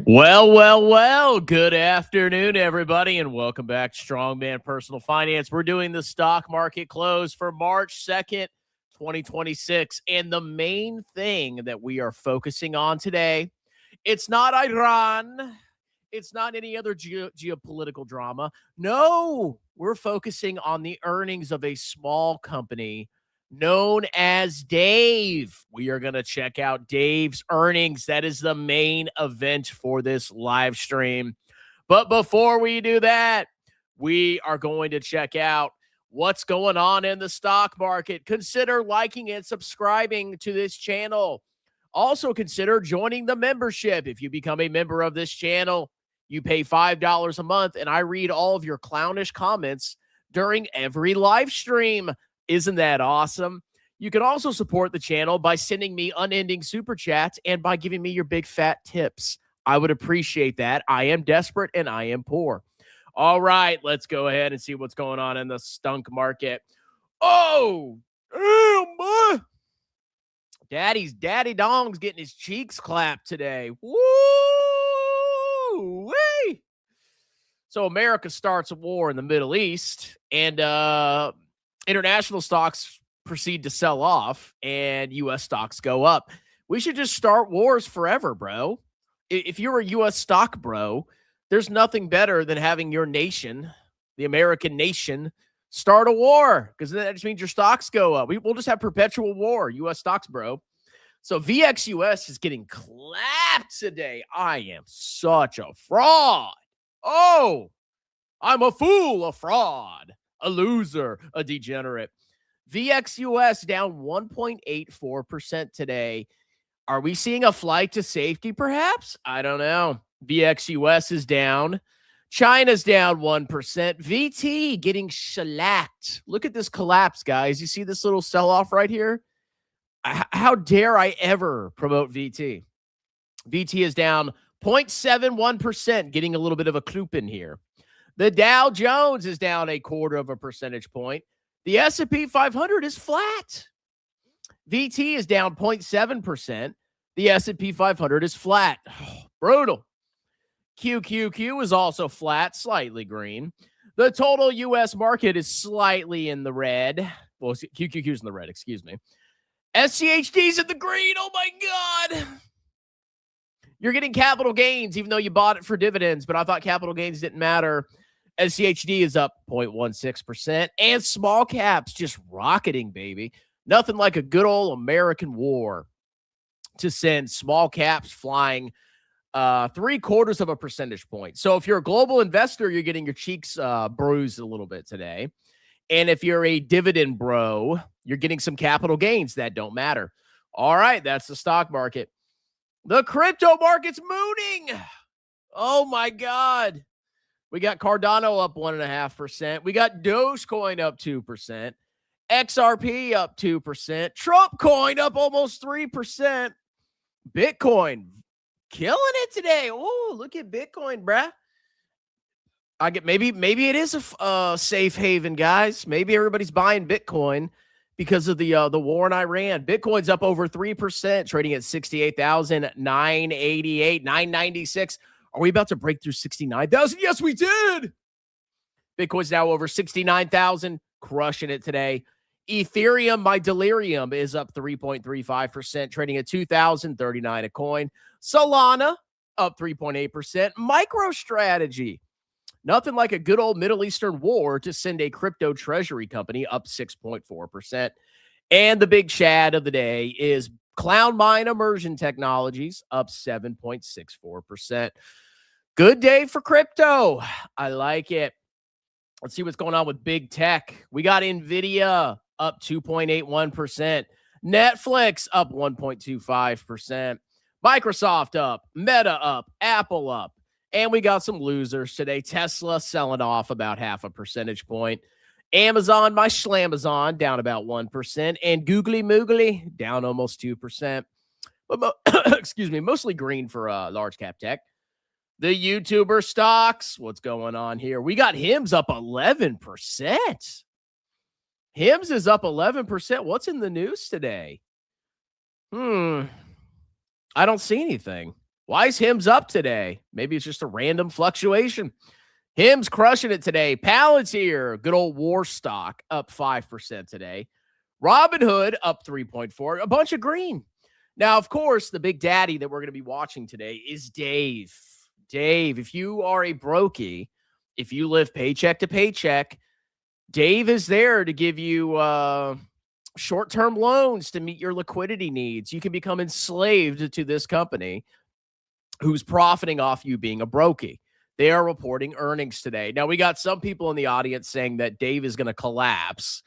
Well. Good afternoon, everybody, and welcome back to Strongman Personal Finance. We're doing the stock market close for March 2nd, 2026. And the main thing that we are focusing on today, it's not Iran. It's not any other geopolitical drama. No, we're focusing on the earnings of a small company known as Dave. We are going to check out Dave's earnings. That is the main event for this live stream. But before we do that, we are going to check out what's going on in the stock market. Consider liking and subscribing to this channel. Also consider joining the membership. If you become a member of this channel, you pay $5 a month, and I read all of your clownish comments during every live stream. Isn't that awesome? You can also support the channel by sending me unending super chats and by giving me your big fat tips. I would appreciate that. I am desperate and I am poor. All right, let's go ahead and see what's going on in the stunk market. Oh, damn, boy. Daddy Dong's getting his cheeks clapped today. Woo-wee! So America starts a war in the Middle East, and international stocks proceed to sell off, and U.S. stocks go up. We should just start wars forever, bro. If you're a U.S. stock bro, there's nothing better than having your nation, the American nation, start a war, because that just means your stocks go up. We'll just have perpetual war, U.S. stocks, bro. So VXUS is getting clapped today. I am such a fraud. Oh, I'm a fool, a fraud, a loser, a degenerate. VXUS down 1.84% today. Are we seeing a flight to safety, perhaps? I don't know. VXUS is down. China's down 1%. VT getting shellacked. Look at this collapse, guys. You see this little sell-off right here? How dare I ever promote VT? VT is down 0.71%, getting a little bit of a cloop in here. The Dow Jones is down 0.25 percentage point. The S&P 500 is flat. VT is down 0.7%. The S&P 500 is flat. Oh, brutal. QQQ is also flat, slightly green. The total U.S. market is slightly in the red. Well, QQQ's in the red, excuse me. SCHD's in the green. Oh, my God. You're getting capital gains, even though you bought it for dividends, but I thought capital gains didn't matter. SCHD is up 0.16%, and small caps just rocketing, baby. Nothing like a good old American war to send small caps flying 0.75 percentage point. So if you're a global investor, you're getting your cheeks bruised a little bit today. And if you're a dividend bro, you're getting some capital gains that don't matter. All right, that's the stock market. The crypto market's mooning. Oh, my God. We got Cardano up 1.5%. We got Dogecoin up 2%. XRP up 2%. Trump coin up almost 3%. Bitcoin killing it today. Oh, look at Bitcoin, bruh. I get maybe it is a safe haven, guys. Maybe everybody's buying Bitcoin because of the war in Iran. Bitcoin's up over 3%, trading at 68,988, 996. Are we about to break through 69,000? Yes, we did. Bitcoin's now over 69,000, crushing it today. Ethereum by Delirium is up 3.35%, trading at 2,039 a coin. Solana up 3.8%. MicroStrategy, nothing like a good old Middle Eastern war to send a crypto treasury company up 6.4%. And the big shad of the day is Cloud Mine Immersion Technologies up 7.64%. Good day for crypto. I like it. Let's see what's going on with big tech. We got NVIDIA up 2.81%. Netflix up 1.25%. Microsoft up. Meta up. Apple up. And we got some losers today. Tesla selling off about 0.5 percentage point. Amazon, my Schlamazon, down about 1%. And Googly Moogly down almost 2%. But excuse me, mostly green for large cap tech. The YouTuber stocks, what's going on here? We got Hims up 11%. Hims is up 11%. What's in the news today? I don't see anything. Why is Hims up today? Maybe it's just a random fluctuation. Hims crushing it today. Palantir, good old war stock, up 5% today. Robinhood up 3.4, a bunch of green. Now, of course, the big daddy that we're going to be watching today is Dave. Dave, if you are a brokey, if you live paycheck to paycheck, Dave is there to give you short-term loans to meet your liquidity needs. You can become enslaved to this company who's profiting off you being a brokey. They are reporting earnings today. Now, we got some people in the audience saying that Dave is going to collapse,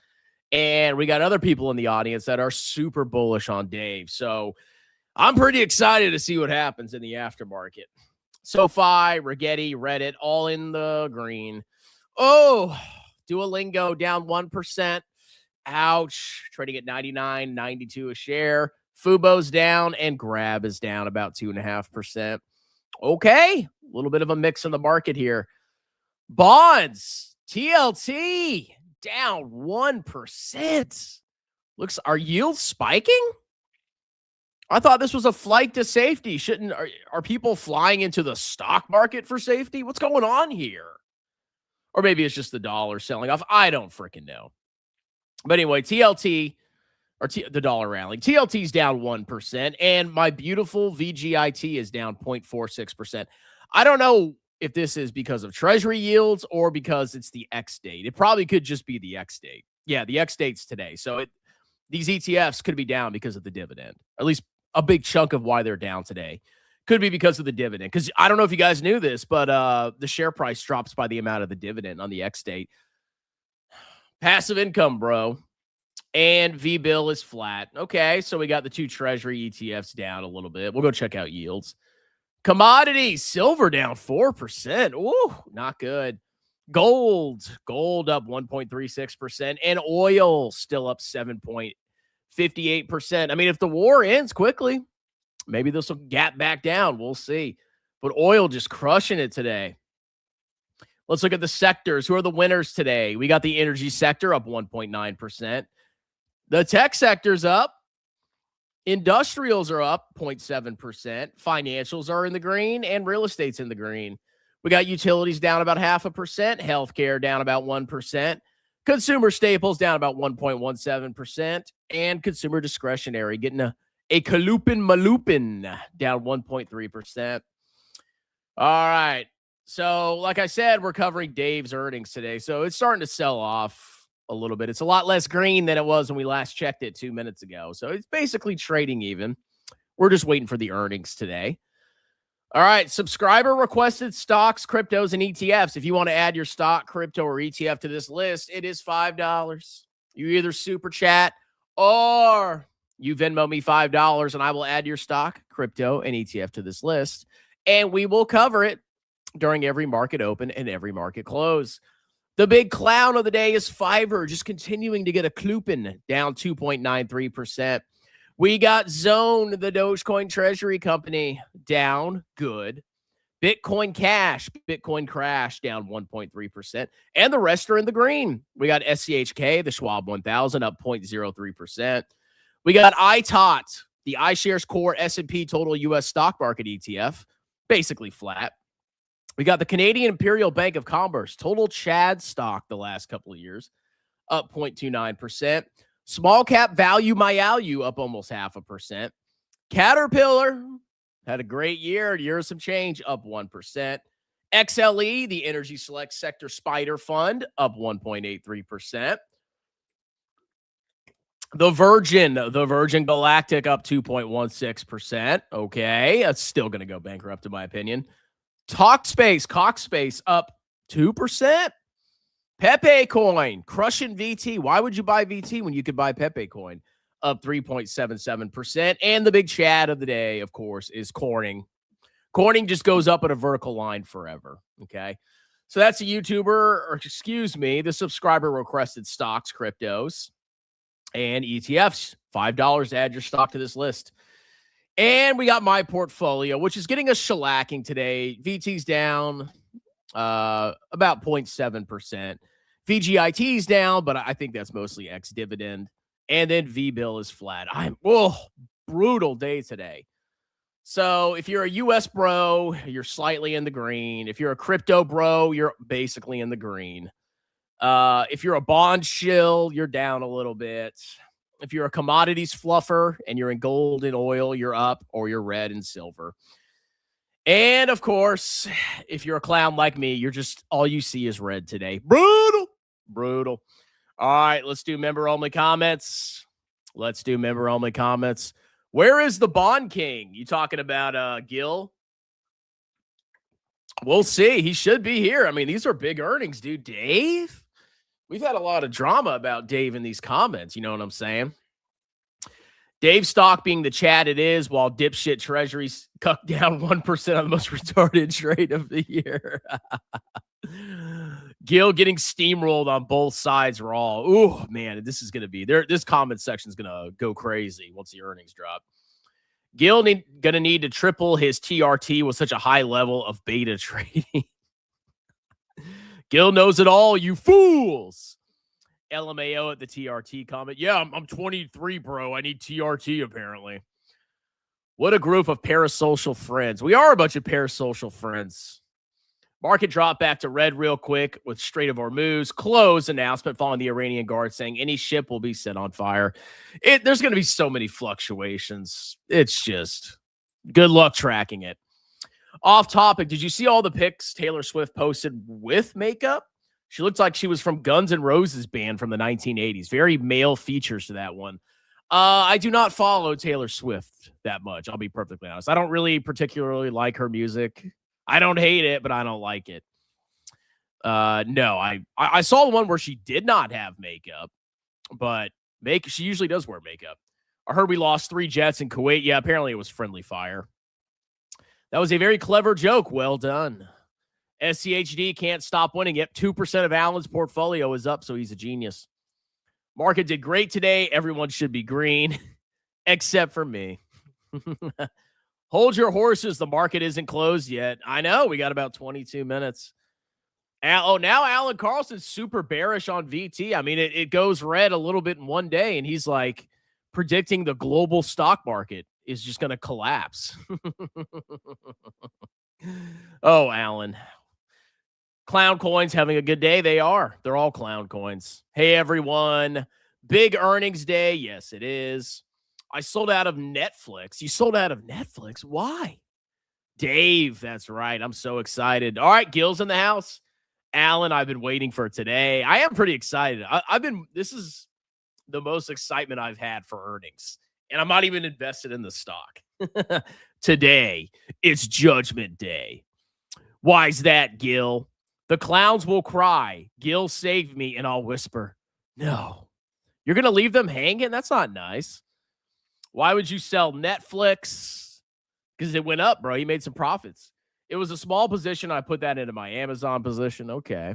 and we got other people in the audience that are super bullish on Dave. So I'm pretty excited to see what happens in the aftermarket. SoFi, Rigetti, Reddit, all in the green. Oh, Duolingo down 1%. Ouch. Trading at 99.92 a share. Fubo's down, and Grab is down about 2.5%. Okay, a little bit of a mix in the market here. Bonds, TLT, down 1%. Are yields spiking? I thought this was a flight to safety. Are people flying into the stock market for safety? What's going on here? Or maybe it's just the dollar selling off. I don't freaking know. But anyway, TLT, the dollar rallying. TLT's down 1%, and my beautiful VGIT is down 0.46%. I don't know if this is because of treasury yields or because it's the X date. It probably could just be the X date. Yeah, the X date's today. So these ETFs could be down because of the dividend. At least a big chunk of why they're down today could be because of the dividend. Because I don't know if you guys knew this, but the share price drops by the amount of the dividend on the X date. Passive income, bro. And V-bill is flat. Okay, so we got the two treasury ETFs down a little bit. We'll go check out yields. Commodities, silver down 4%. Ooh, not good. Gold up 1.36%. And oil still up 7.58%. I mean, if the war ends quickly, maybe this will gap back down. We'll see. But oil just crushing it today. Let's look at the sectors. Who are the winners today? We got the energy sector up 1.9%. The tech sector's up. Industrials are up 0.7%. Financials are in the green, and real estate's in the green. We got utilities down about 0.5%. Healthcare down about 1%. Consumer staples down about 1.17%. And consumer discretionary getting a kalupin malupin down 1.3%. All right. So, like I said, we're covering Dave's earnings today. So it's starting to sell off a little bit. It's a lot less green than it was when we last checked it 2 minutes ago. So it's basically trading even. We're just waiting for the earnings today. All right. Subscriber requested stocks, cryptos, and ETFs. If you want to add your stock, crypto, or ETF to this list, it is $5. You either super chat or you Venmo me $5 and I will add your stock, crypto, and ETF to this list. And we will cover it during every market open and every market close. The big clown of the day is Fiverr, just continuing to get a klupin, down 2.93%. We got Zone, the Dogecoin treasury company, down good. Bitcoin Cash, Bitcoin Crash, down 1.3%. And the rest are in the green. We got SCHK, the Schwab 1000, up 0.03%. We got ITOT, the iShares Core S&P Total U.S. Stock Market ETF, basically flat. We got the Canadian Imperial Bank of Commerce, total Chad stock the last couple of years, up 0.29%. Small cap value Myalu up almost 0.5%. Caterpillar had a great year of some change, up 1%. XLE, the Energy Select Sector Spider Fund, up 1.83%. The Virgin Galactic up 2.16%. Okay, that's still going to go bankrupt in my opinion. Cockspace up 2%. Pepe Coin, crushing VT. Why would you buy VT when you could buy Pepe Coin? Up 3.77%. And the big chat of the day, of course, is Corning. Corning just goes up in a vertical line forever. Okay. So that's a the subscriber requested stocks, cryptos, and ETFs. $5 to add your stock to this list. And we got my portfolio, which is getting a shellacking today. VT's down about 0.7%. VGIT's down, but I think that's mostly ex-dividend. And then V-bill is flat. Brutal day today. So if you're a US bro, you're slightly in the green. If you're a crypto bro, you're basically in the green. If you're a bond shill, you're down a little bit. If you're a commodities fluffer and you're in gold and oil, you're up, or you're red and silver. And of course, if you're a clown like me, you're just all you see is red today. Brutal. Brutal. All right, let's do member only comments. Let's do member only comments. Where is the Bond King? You talking about Gil? We'll see. He should be here. I mean, these are big earnings, dude. Dave? We've had a lot of drama about Dave in these comments. You know what I'm saying? Dave stock being the chat it is, while dipshit treasuries cut down 1% on the most retarded trade of the year. Gil getting steamrolled on both sides raw. Ooh, man, this is going to be there. This comment section is going to go crazy once the earnings drop. Gil going to need to triple his TRT with such a high level of beta trading. Gil knows it all, you fools. LMAO at the TRT comment. Yeah, I'm 23, bro. I need TRT, apparently. What a group of parasocial friends. We are a bunch of parasocial friends. Market drop back to red real quick with Strait of Hormuz close announcement following the Iranian guard saying any ship will be set on fire. There's going to be so many fluctuations. It's just good luck tracking it. Off topic, did you see all the pics Taylor Swift posted with makeup? She looked like she was from Guns N' Roses band from the 1980s. Very male features to that one. I do not follow Taylor Swift that much. I'll be perfectly honest. I don't really particularly like her music. I don't hate it, but I don't like it. No, I saw the one where she did not have makeup, but she usually does wear makeup. I heard we lost 3 jets in Kuwait. Yeah, apparently it was friendly fire. That was a very clever joke. Well done. SCHD can't stop winning. Yep, 2% of Allen's portfolio is up, so he's a genius. Market did great today. Everyone should be green, except for me. Hold your horses. The market isn't closed yet. I know. We got about 22 minutes. Now Alan Carlson's super bearish on VT. I mean, it goes red a little bit in one day, and he's like predicting the global stock market is just going to collapse. Oh, Alan. Clown coins having a good day. They are. They're all clown coins. Hey, everyone. Big earnings day. Yes, it is. I sold out of Netflix. You sold out of Netflix? Why? Dave, that's right. I'm so excited. All right, Gil's in the house. Alan, I've been waiting for today. I am pretty excited. This is the most excitement I've had for earnings. And I'm not even invested in the stock. Today, it's Judgment Day. Why's that, Gil? The clowns will cry. Gil saved me, and I'll whisper, no. You're going to leave them hanging? That's not nice. Why would you sell Netflix? Because it went up, bro. You made some profits. It was a small position. I put that into my Amazon position. Okay.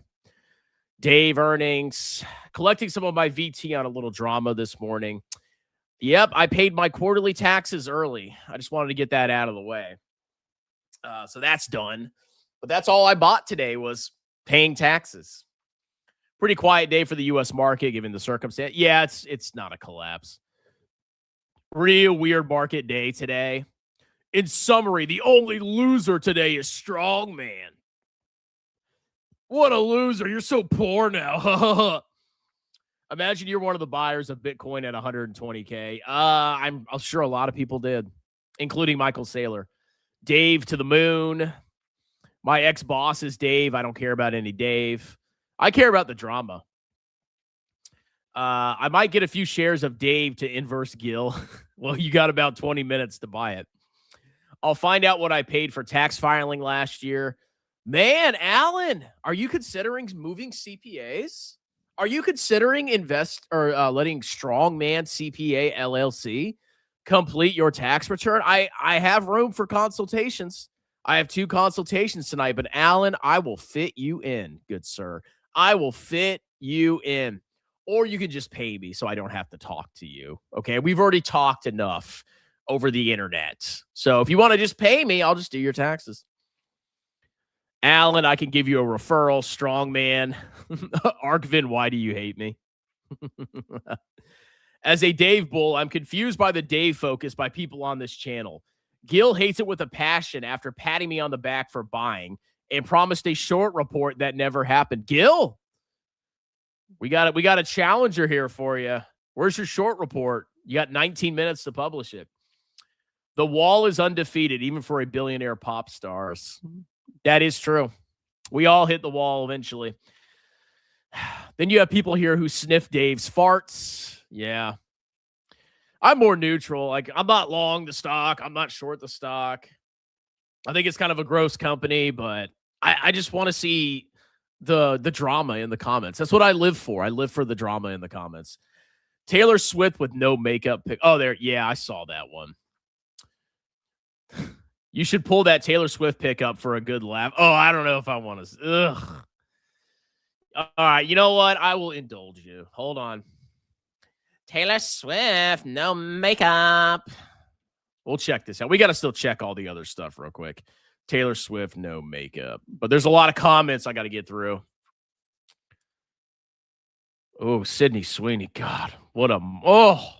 Dave earnings. Collecting some of my VT on a little drama this morning. Yep, I paid my quarterly taxes early. I just wanted to get that out of the way. So that's done. But that's all I bought today was paying taxes. Pretty quiet day for the U.S. market, given the circumstance. Yeah, it's not a collapse. Real weird market day today. In summary, the only loser today is Strongman. What a loser. You're so poor now. Imagine you're one of the buyers of Bitcoin at 120K. I'm sure a lot of people did, including Michael Saylor. Dave to the moon. My ex-boss is Dave. I don't care about any Dave. I care about the drama. I might get a few shares of Dave to inverse Gil. Well, you got about 20 minutes to buy it. I'll find out what I paid for tax filing last year. Man, Alan, are you considering moving CPAs? Are you considering letting Strongman CPA LLC complete your tax return? I have room for consultations. I have 2 consultations tonight, but Alan, I will fit you in, good sir. I will fit you in. Or you could just pay me so I don't have to talk to you. Okay, we've already talked enough over the internet. So if you want to just pay me, I'll just do your taxes. Alan, I can give you a referral. Strongman. Arkvin, why do you hate me? As a Dave bull, I'm confused by the Dave focus by people on this channel. Gil hates it with a passion after patting me on the back for buying and promised a short report that never happened. Gil, we got a challenger here for you. Where's your short report? You got 19 minutes to publish it. The wall is undefeated, even for a billionaire pop stars. That is true. We all hit the wall eventually. Then you have people here who sniff Dave's farts. Yeah. I'm more neutral. Like, I'm not long the stock. I'm not short the stock. I think it's kind of a gross company, but I just want to see the drama in the comments. That's what I live for. I live for the drama in the comments. Taylor Swift with no makeup pic. Oh, there. Yeah, I saw that one. You should pull that Taylor Swift pick up for a good laugh. Oh, I don't know if I want to. Ugh. All right. You know what? I will indulge you. Hold on. Taylor Swift, no makeup. We'll check this out. We got to still check all the other stuff real quick. Taylor Swift, no makeup. But there's a lot of comments I got to get through. Oh, Sydney Sweeney. God, what a... Oh.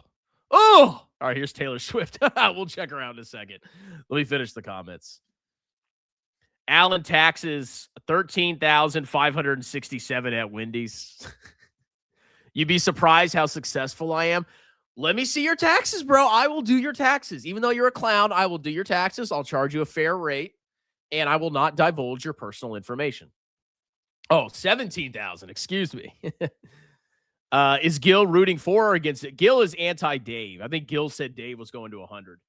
All right, here's Taylor Swift. We'll check her out in a second. Let me finish the comments. Alan taxes $13,567 at Wendy's. You'd be surprised how successful I am. Let me see your taxes, bro. I will do your taxes. Even though you're a clown, I will do your taxes. I'll charge you a fair rate, and I will not divulge your personal information. Oh, 17,000. Excuse me. Is Gil rooting for or against it? Gil is anti-Dave. I think Gil said Dave was going to 100.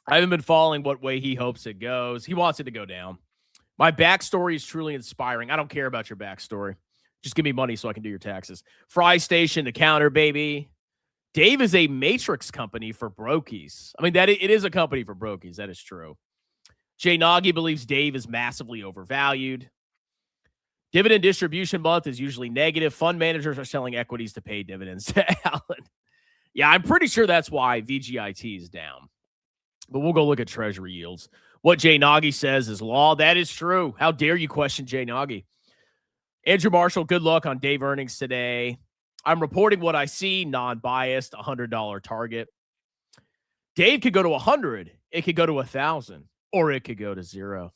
I haven't been following what way he hopes it goes. He wants it to go down. My backstory is truly inspiring. I don't care about your backstory. Just give me money so I can do your taxes. Fry Station, the counter, baby. Dave is a matrix company for brokies. I mean, it is a company for brokies. That is true. Jay Nagy believes Dave is massively overvalued. Dividend distribution month is usually negative. Fund managers are selling equities to pay dividends to Alan. Yeah, I'm pretty sure that's why VGIT is down. But we'll go look at treasury yields. What Jay Nagy says is law. That is true. How dare you question Jay Nagy? Andrew Marshall, good luck on Dave earnings today. I'm reporting what I see, non-biased, $100 target. Dave could go to 100. It could go to 1,000. Or it could go to 0.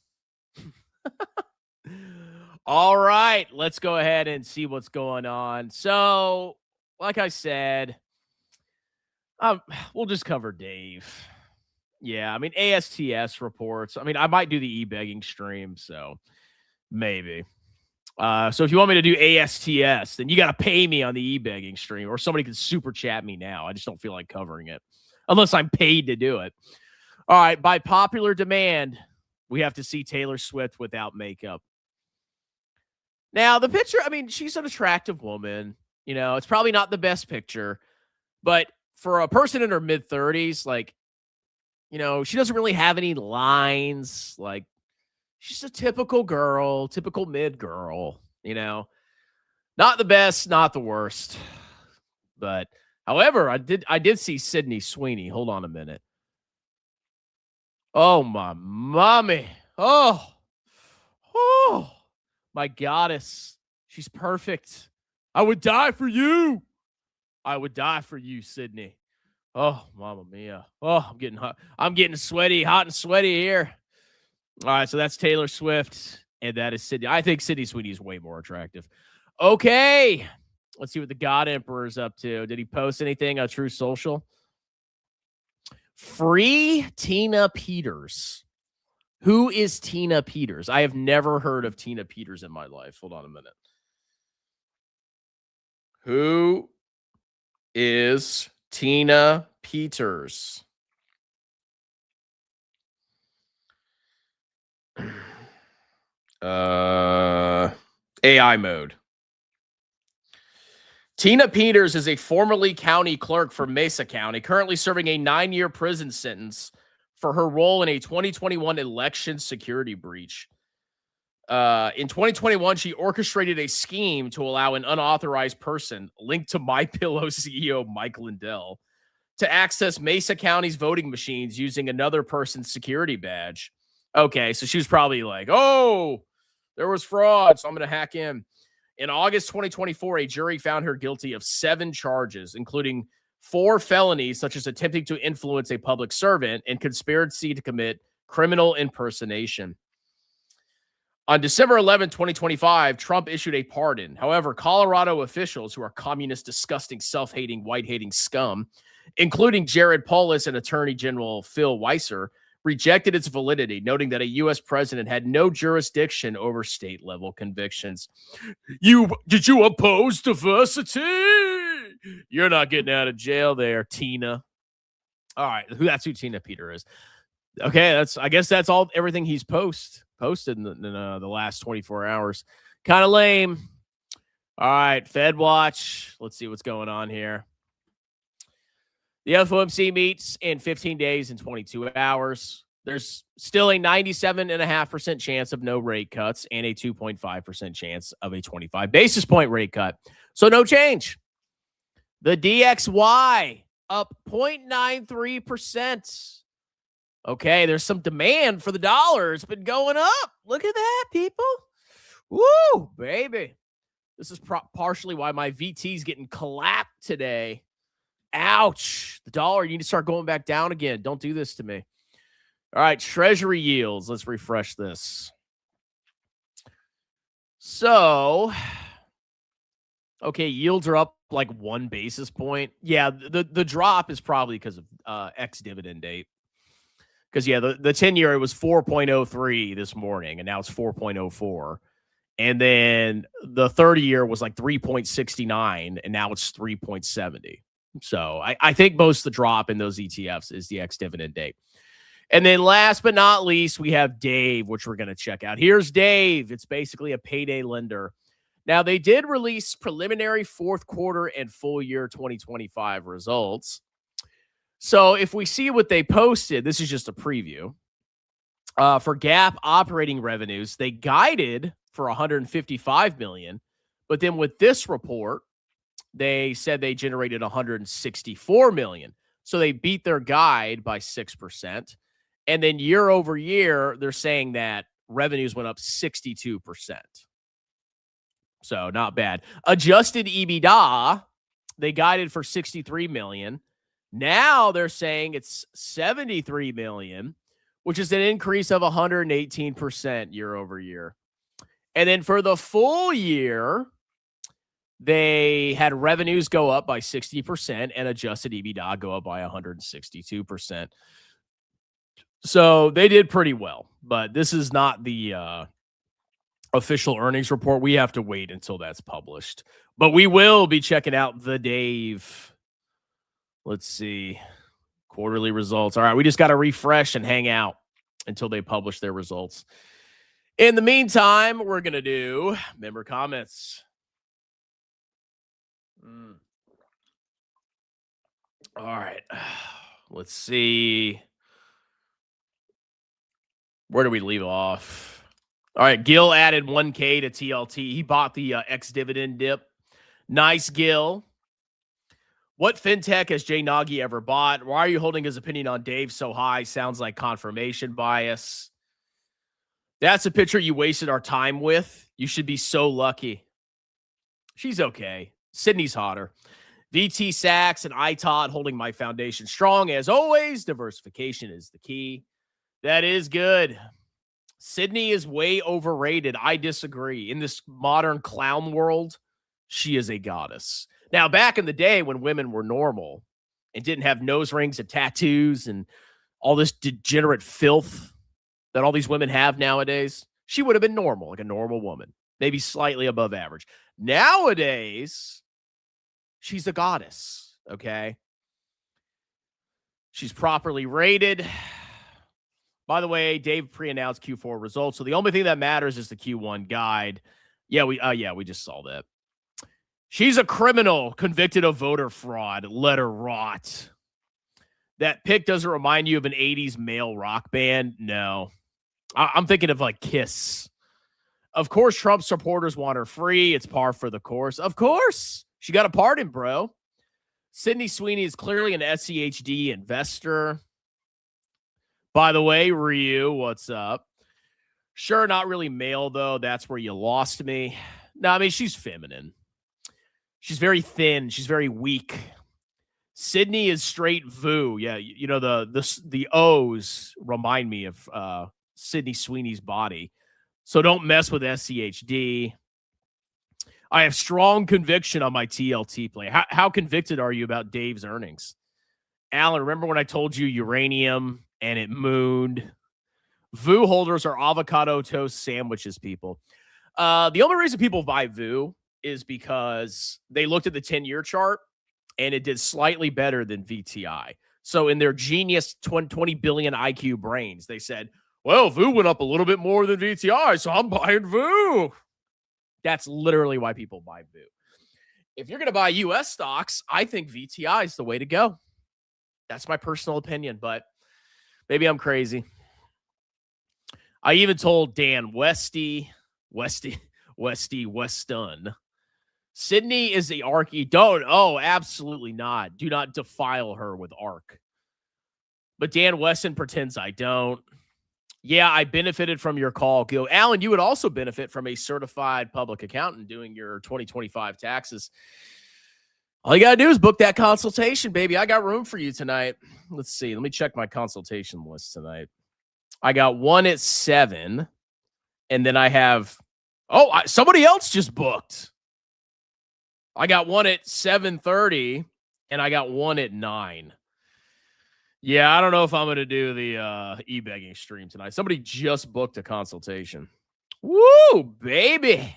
All right, let's go ahead and see what's going on. So, like I said, we'll just cover Dave. Yeah, I mean, ASTS reports. I mean, I might do the e-begging stream, so maybe. So if you want me to do ASTS, then you got to pay me on the e-begging stream, or somebody can super chat me now. I just don't feel like covering it unless I'm paid to do it. All right, by popular demand, we have to see Taylor Swift without makeup. Now, the picture, I mean, she's an attractive woman. You know, it's probably not the best picture, but for a person in her mid-30s, like, you know, she doesn't really have any lines. Like, she's a typical girl, typical mid-girl, you know. Not the best, not the worst. But, however, I did see Sydney Sweeney. Hold on a minute. Oh, my mommy. Oh, my goddess. She's perfect. I would die for you. I would die for you, Sydney. Oh, mamma mia. Oh, I'm getting hot. I'm getting sweaty, hot and sweaty here. All right, so that's Taylor Swift, and that is Sydney. I think Sydney Sweeney is way more attractive. Okay, let's see what the God Emperor is up to. Did he post anything on True Social? Free Tina Peters. Who is Tina Peters? I have never heard of Tina Peters in my life. Hold on a minute. Who is Tina Peters? AI mode. Tina Peters is a formerly county clerk for Mesa County, currently serving a 9-year prison sentence for her role in a 2021 election security breach. In 2021, she orchestrated a scheme to allow an unauthorized person linked to MyPillow CEO Mike Lindell to access Mesa County's voting machines using another person's security badge. Okay, so she was probably like, oh, there was fraud, so I'm going to hack in. In August 2024, a jury found her guilty of 7 charges, including 4 felonies, such as attempting to influence a public servant and conspiracy to commit criminal impersonation. On December 11, 2025, Trump issued a pardon. However, Colorado officials, who are communist, disgusting, self-hating, white-hating scum, including Jared Polis and Attorney General Phil Weiser, rejected its validity, noting that a U.S. president had no jurisdiction over state-level convictions. Did you oppose diversity? You're not getting out of jail there, Tina. All right, that's who Tina Peter is. Okay, I guess that's everything he's posted in the last 24 hours. Kind of lame. All right, Fed Watch. Let's see what's going on here. The FOMC meets in 15 days and 22 hours. There's still a 97.5% chance of no rate cuts and a 2.5% chance of a 25 basis point rate cut. So no change. The DXY up 0.93%. Okay, there's some demand for the dollar. It's been going up. Look at that, people. Woo, baby. This is partially why my VT's getting clapped today. Ouch. The dollar, you need to start going back down again. Don't do this to me. All right, Treasury yields. Let's refresh this. So, okay, yields are up like 1 basis point. Yeah, the drop is probably because of ex-dividend date. Because, yeah, the 10-year, it was 4.03 this morning, and now it's 4.04. And then the 30-year was like 3.69, and now it's 3.70. So I think most of the drop in those ETFs is the ex-dividend date. And then last but not least, we have Dave, which we're going to check out. Here's Dave. It's basically a payday lender. Now, they did release preliminary fourth quarter and full year 2025 results. So if we see what they posted, this is just a preview. For GAAP operating revenues, they guided for $155 million. But then with this report, they said they generated $164 million. So they beat their guide by 6%. And then year over year, they're saying that revenues went up 62%. So not bad. Adjusted EBITDA, they guided for $63 million. Now they're saying it's $73 million, which is an increase of 118% year over year. And then for the full year, they had revenues go up by 60% and adjusted EBITDA go up by 162%. So they did pretty well, but this is not the official earnings report. We have to wait until that's published, but we will be checking out the Dave. Let's see. Quarterly results. All right. We just got to refresh and hang out until they publish their results. In the meantime, we're going to do member comments. All right. Let's see. Where do we leave off? All right. Gil added 1K to TLT. He bought the ex-dividend dip. Nice, Gil. What fintech has Jay Nagy ever bought? Why are you holding his opinion on Dave so high? Sounds like confirmation bias. That's a picture you wasted our time with. You should be so lucky. She's okay. Sydney's hotter. VT Sachs and ITOD holding my foundation strong. As always, diversification is the key. That is good. Sydney is way overrated. I disagree. In this modern clown world, she is a goddess. Now, back in the day when women were normal and didn't have nose rings and tattoos and all this degenerate filth that all these women have nowadays, she would have been normal, like a normal woman, maybe slightly above average. Nowadays, she's a goddess, okay? She's properly rated. By the way, Dave pre-announced Q4 results, so the only thing that matters is the Q1 guide. Yeah, we just saw that. She's a criminal convicted of voter fraud. Let her rot. That pic doesn't remind you of an 80s male rock band? No. I'm thinking of like Kiss. Of course, Trump supporters want her free. It's par for the course. Of course. She got a pardon, bro. Sydney Sweeney is clearly an SCHD investor. By the way, Ryu, what's up? Sure, not really male, though. That's where you lost me. No, I mean, she's feminine. She's very thin. She's very weak. Sydney is straight VU. Yeah, you know the O's remind me of Sydney Sweeney's body. So don't mess with SCHD. I have strong conviction on my TLT play. How convicted are you about Dave's earnings? Alan, remember when I told you uranium and it mooned? VU holders are avocado toast sandwiches, people. The only reason people buy VU is because they looked at the 10-year chart and it did slightly better than VTI. So in their genius 20 billion IQ brains, they said, well, VU went up a little bit more than VTI, so I'm buying VU. That's literally why people buy VU. If you're going to buy U.S. stocks, I think VTI is the way to go. That's my personal opinion, but maybe I'm crazy. I even told Dan Weston, Sydney is the ARC. Don't. Oh, absolutely not. Do not defile her with ARC. But Dan Weston pretends I don't. Yeah, I benefited from your call, Gil. Alan, you would also benefit from a certified public accountant doing your 2025 taxes. All you got to do is book that consultation, baby. I got room for you tonight. Let's see. Let me check my consultation list tonight. I got one at 7, and then I have somebody else just booked. I got one at 7:30, and I got one at 9. Yeah, I don't know if I'm going to do the e-begging stream tonight. Somebody just booked a consultation. Woo, baby.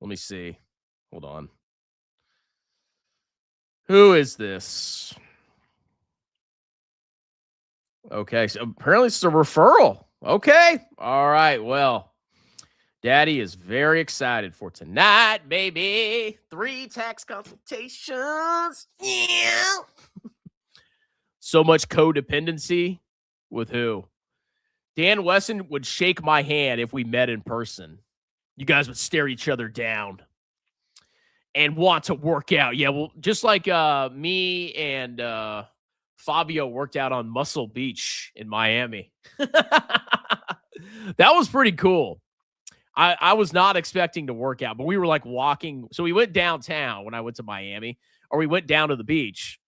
Let me see. Hold on. Who is this? Okay, so apparently it's a referral. Okay. All right, well, Daddy is very excited for tonight, baby. 3 tax consultations. Yeah. So much codependency with who? Dan Wesson would shake my hand if we met in person. You guys would stare each other down and want to work out. Yeah, well, just like me and Fabio worked out on Muscle Beach in Miami. That was pretty cool. I was not expecting to work out, but we were like walking. So we went downtown when I went to Miami, or we went down to the beach.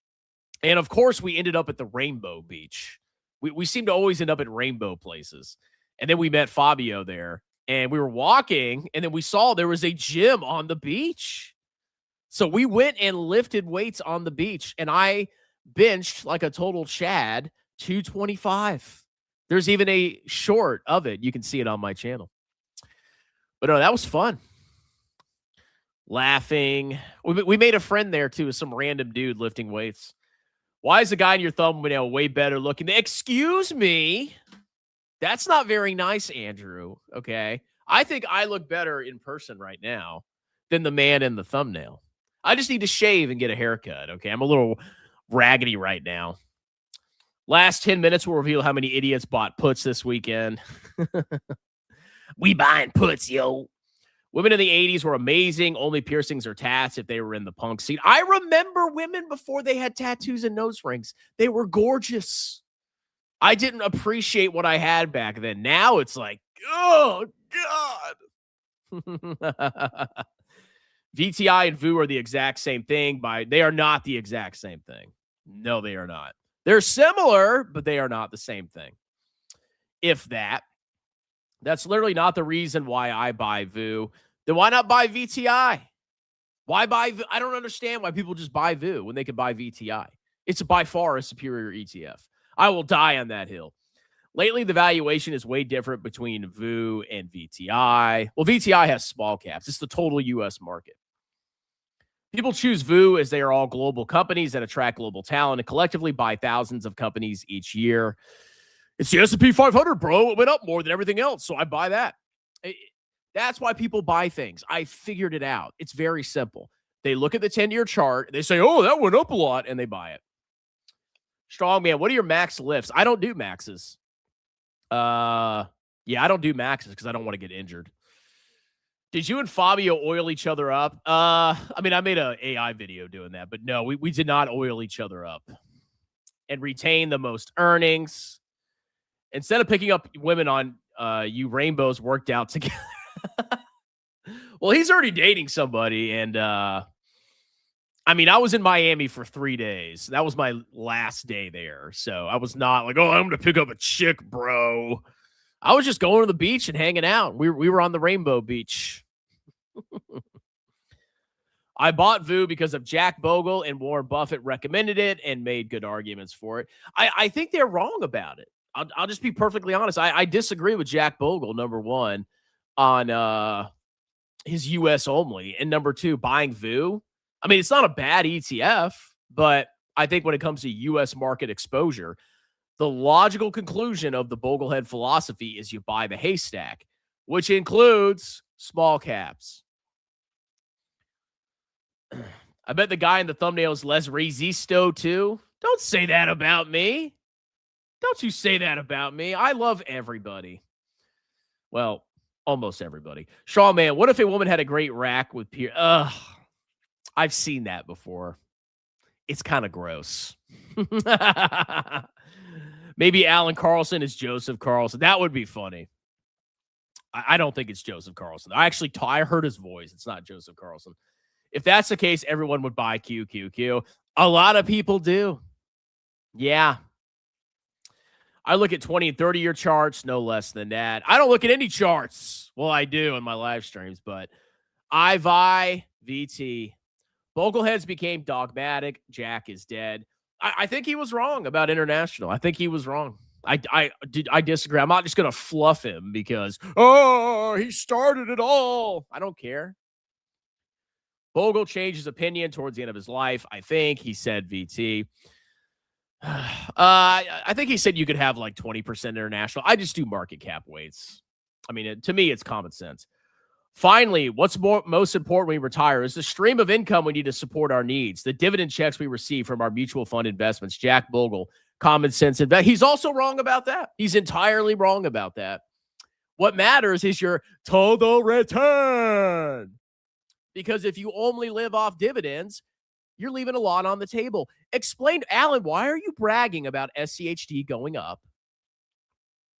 And of course, we ended up at the Rainbow Beach. We seem to always end up at rainbow places. And then we met Fabio there, and we were walking, and then we saw there was a gym on the beach. So we went and lifted weights on the beach, and I benched like a total Chad, 225. There's even a short of it. You can see it on my channel. But no, that was fun. Laughing. We made a friend there, too, some random dude lifting weights. Why is the guy in your thumbnail way better looking? Excuse me. That's not very nice, Andrew. Okay. I think I look better in person right now than the man in the thumbnail. I just need to shave and get a haircut. Okay. I'm a little raggedy right now. Last 10 minutes will reveal how many idiots bought puts this weekend. We buying puts, yo. Women in the 80s were amazing. Only piercings or tats if they were in the punk scene. I remember women before they had tattoos and nose rings. They were gorgeous. I didn't appreciate what I had back then. Now it's like, oh, God. VTI and VU are the exact same thing. They are not the exact same thing. No, they are not. They're similar, but they are not the same thing. If that. That's literally not the reason why I buy VU. Then why not buy VTI? Why buy VU? I don't understand why people just buy VU when they can buy VTI. It's by far a superior ETF. I will die on that hill. Lately, the valuation is way different between VU and VTI. Well, VTI has small caps. It's the total U.S. market. People choose VU as they are all global companies that attract global talent and collectively buy thousands of companies each year. It's the S&P 500, bro. It went up more than everything else, so I buy that. That's why people buy things. I figured it out. It's very simple. They look at the 10-year chart. They say, oh, that went up a lot, and they buy it. Strongman, what are your max lifts? I don't do maxes. Yeah, I don't do maxes because I don't want to get injured. Did you and Fabio oil each other up? I mean, I made an AI video doing that, but no, we did not oil each other up. And retain the most earnings. Instead of picking up women on you rainbows worked out together. Well, he's already dating somebody, and I mean, I was in Miami for 3 days. That was my last day there. So I was not like, oh, I'm going to pick up a chick, bro. I was just going to the beach and hanging out. We were on the Rainbow Beach. I bought VU because of Jack Bogle and Warren Buffett recommended it and made good arguments for it. I think they're wrong about it. I'll just be perfectly honest. I disagree with Jack Bogle, number one, on his US only, and number two, buying VU. I mean, it's not a bad ETF, but I think when it comes to US market exposure, the logical conclusion of the Boglehead philosophy is you buy the haystack, which includes small caps. I bet the guy in the thumbnail is Les Resisto too. Don't say that about me. Don't you say that about me. I love everybody. Well, almost everybody. Shaw man, what if a woman had a great rack with peer? Ugh. I've seen that before. It's kind of gross. Maybe Alan Carlson is Joseph Carlson. That would be funny. I don't think it's Joseph Carlson. I heard his voice. It's not Joseph Carlson. If that's the case, everyone would buy QQQ. A lot of people do. Yeah. I look at 20 and 30-year charts, no less than that. I don't look at any charts. Well, I do in my live streams, but I buy VT. Bogleheads became dogmatic. Jack is dead. I think he was wrong about international. I think he was wrong. I disagree. I'm not just going to fluff him because, oh, he started it all. I don't care. Bogle changed his opinion towards the end of his life. I think he said VT. I think he said you could have like 20% international. I just do market cap weights. I mean, to me, it's common sense. Finally, what's most important when we retire is the stream of income we need to support our needs. The dividend checks we receive from our mutual fund investments. Jack Bogle, common sense. He's also wrong about that. He's entirely wrong about that. What matters is your total return. Because if you only live off dividends, you're leaving a lot on the table. Explain, Alan, why are you bragging about SCHD going up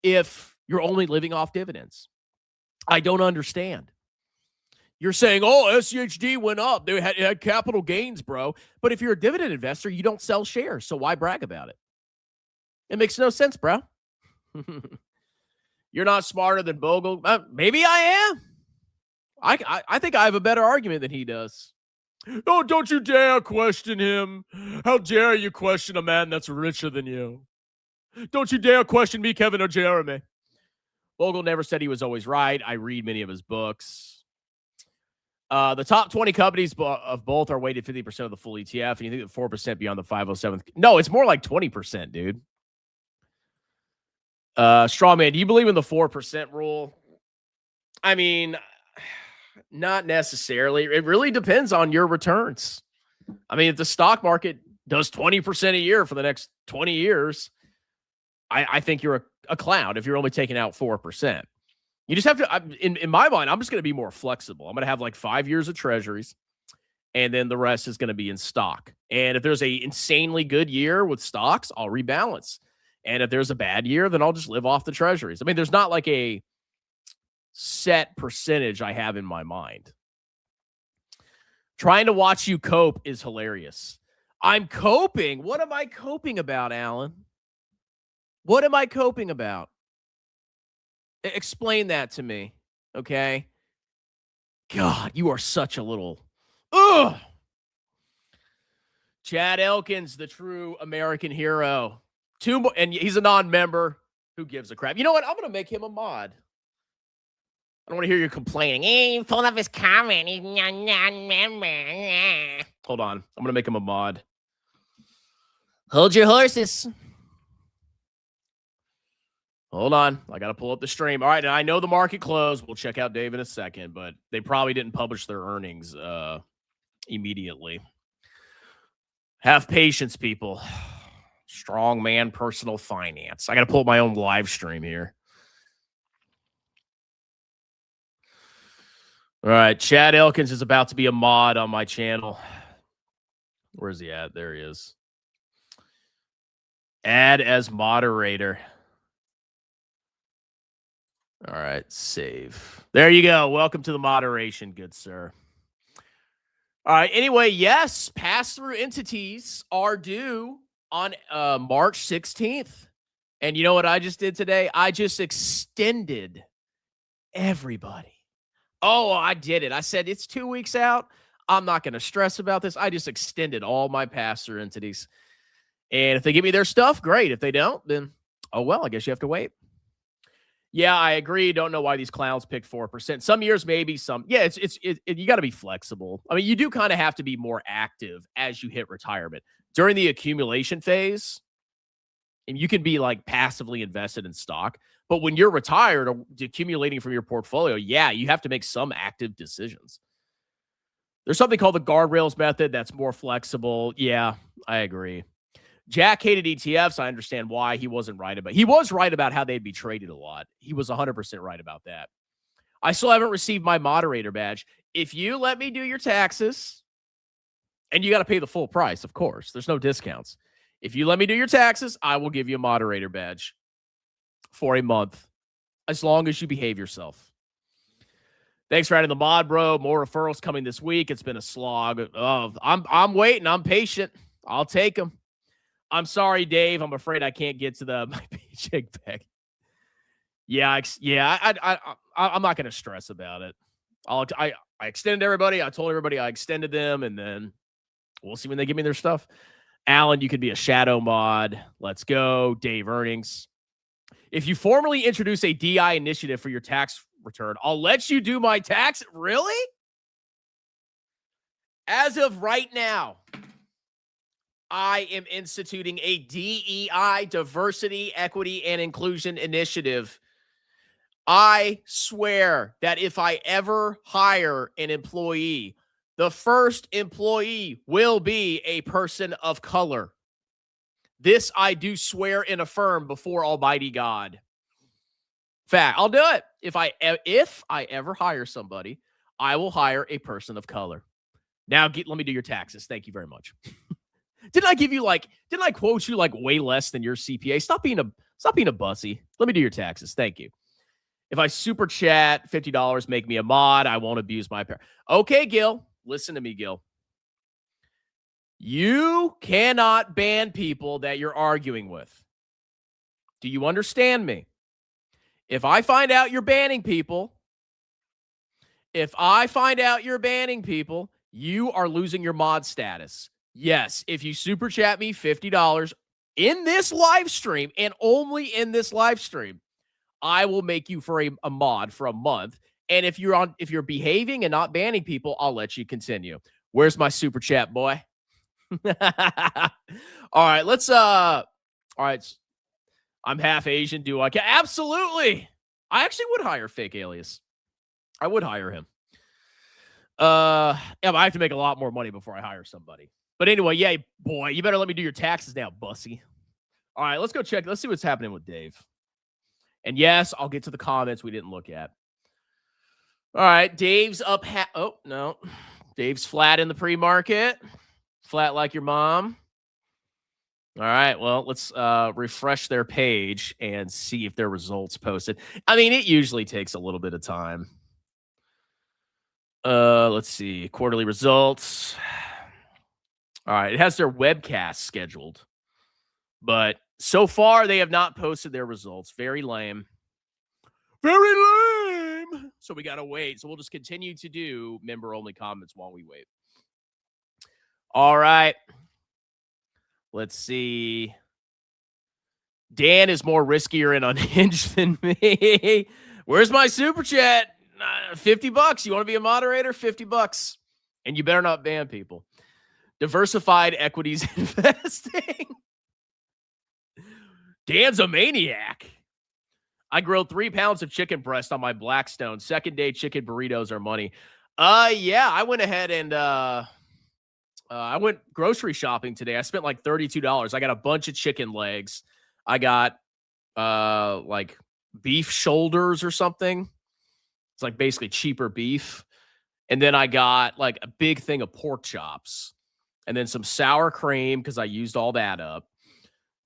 if you're only living off dividends? I don't understand. You're saying, oh, SCHD went up. They had capital gains, bro. But if you're a dividend investor, you don't sell shares. So why brag about it? It makes no sense, bro. You're not smarter than Bogle. Maybe I am. I think I have a better argument than he does. Oh, don't you dare question him. How dare you question a man that's richer than you? Don't you dare question me, Kevin or Jeremy. Bogle never said he was always right. I read many of his books. The top 20 companies of both are weighted 50% of the full ETF. And you think that 4% beyond the 507th? No, it's more like 20%, dude. Strawman, do you believe in the 4% rule? I mean, not necessarily. It really depends on your returns. I mean, if the stock market does 20% a year for the next 20 years, I think you're a clown if you're only taking out 4%. You just have to, in my mind, I'm just going to be more flexible. I'm going to have like 5 years of treasuries, and then the rest is going to be in stock. And if there's a insanely good year with stocks, I'll rebalance. And if there's a bad year, then I'll just live off the treasuries. I mean, there's not like a set percentage I have in my mind. Trying to watch you cope is hilarious. I'm coping. What am I coping about, Alan? What am I coping about? Explain that to me, okay? God, you are such a little... Ugh! Chad Elkins, the true American hero. Two more, and he's a non-member. Who gives a crap? You know what? I'm going to make him a mod. I don't want to hear you complaining. He pulled up his comment. He's not non-member. Hold on. I'm going to make him a mod. Hold your horses. Hold on. I got to pull up the stream. All right. And I know the market closed. We'll check out Dave in a second, but they probably didn't publish their earnings immediately. Have patience, people. Strong man, personal finance. I got to pull up my own live stream here. All right. Chad Elkins is about to be a mod on my channel. Where's he at? There he is. Add as moderator. All right, save. There you go. Welcome to the moderation, good sir. All right. Anyway, yes, pass-through entities are due on March 16th. And you know what I just did today? I just extended everybody. Oh, I did it. I said it's 2 weeks out. I'm not going to stress about this. I just extended all my pass-through entities. And if they give me their stuff, great. If they don't, then, oh, well, I guess you have to wait. Yeah, I agree. Don't know why these clowns picked 4%. Some years, maybe some. Yeah, you got to be flexible. I mean, you do kind of have to be more active as you hit retirement. During the accumulation phase, and you can be like passively invested in stock. But when you're retired or accumulating from your portfolio, yeah, you have to make some active decisions. There's something called the guardrails method that's more flexible. Yeah, I agree. Jack hated ETFs. I understand why. He wasn't right about. He was right about how they'd be traded a lot. He was 100% right about that. I still haven't received my moderator badge. If you let me do your taxes, and you got to pay the full price, of course. There's no discounts. If you let me do your taxes, I will give you a moderator badge for a month, as long as you behave yourself. Thanks for adding the mod, bro. More referrals coming this week. It's been a slog. Oh, I'm waiting. I'm patient. I'll take them. I'm sorry, Dave. I'm afraid I can't get to my paycheck back. Yeah, I'm not going to stress about it. I extended everybody. I told everybody I extended them, and then we'll see when they give me their stuff. Alan, you could be a shadow mod. Let's go. Dave Earnings. If you formally introduce a DI initiative for your tax return, I'll let you do my tax. Really? As of right now, I am instituting a DEI, diversity, equity, and inclusion initiative. I swear that if I ever hire an employee, the first employee will be a person of color. This I do swear and affirm before Almighty God. Fact, I'll do it. If I ever hire somebody, I will hire a person of color. Now, let me do your taxes. Thank you very much. Didn't I quote you like way less than your CPA? Stop being a bussy. Let me do your taxes. Thank you. If I super chat $50, make me a mod. I won't abuse my power. Okay, Gil. Listen to me, Gil. You cannot ban people that you're arguing with. Do you understand me? If I find out you're banning people, you are losing your mod status. Yes, if you super chat me $50 in this live stream and only in this live stream, I will make you for a mod for a month. And if you're behaving and not banning people, I'll let you continue. Where's my super chat, boy? All right, all right. I'm half Asian. Do I? Absolutely. I actually would hire fake alias. I would hire him. Yeah, but I have to make a lot more money before I hire somebody. But anyway, yeah, boy, you better let me do your taxes now, bussy. All right, let's go check. Let's see what's happening with Dave. And yes, I'll get to the comments we didn't look at. All right, Dave's up. Oh, no. Dave's flat in the pre-market. Flat like your mom. All right, well, let's refresh their page and see if their results posted. I mean, it usually takes a little bit of time. Let's see. Quarterly results. All right, it has their webcast scheduled. But so far, they have not posted their results. Very lame. Very lame. So we got to wait. So we'll just continue to do member-only comments while we wait. All right. Let's see. Dan is more riskier and unhinged than me. Where's my super chat? $50. You want to be a moderator? $50. And you better not ban people. Diversified equities investing. Dan's a maniac. I grilled 3 pounds of chicken breast on my Blackstone. Second day chicken burritos are money. Yeah, I went ahead and I went grocery shopping today. I spent like $32. I got a bunch of chicken legs. I got like beef shoulders or something. It's like basically cheaper beef. And then I got like a big thing of pork chops. And then some sour cream because I used all that up.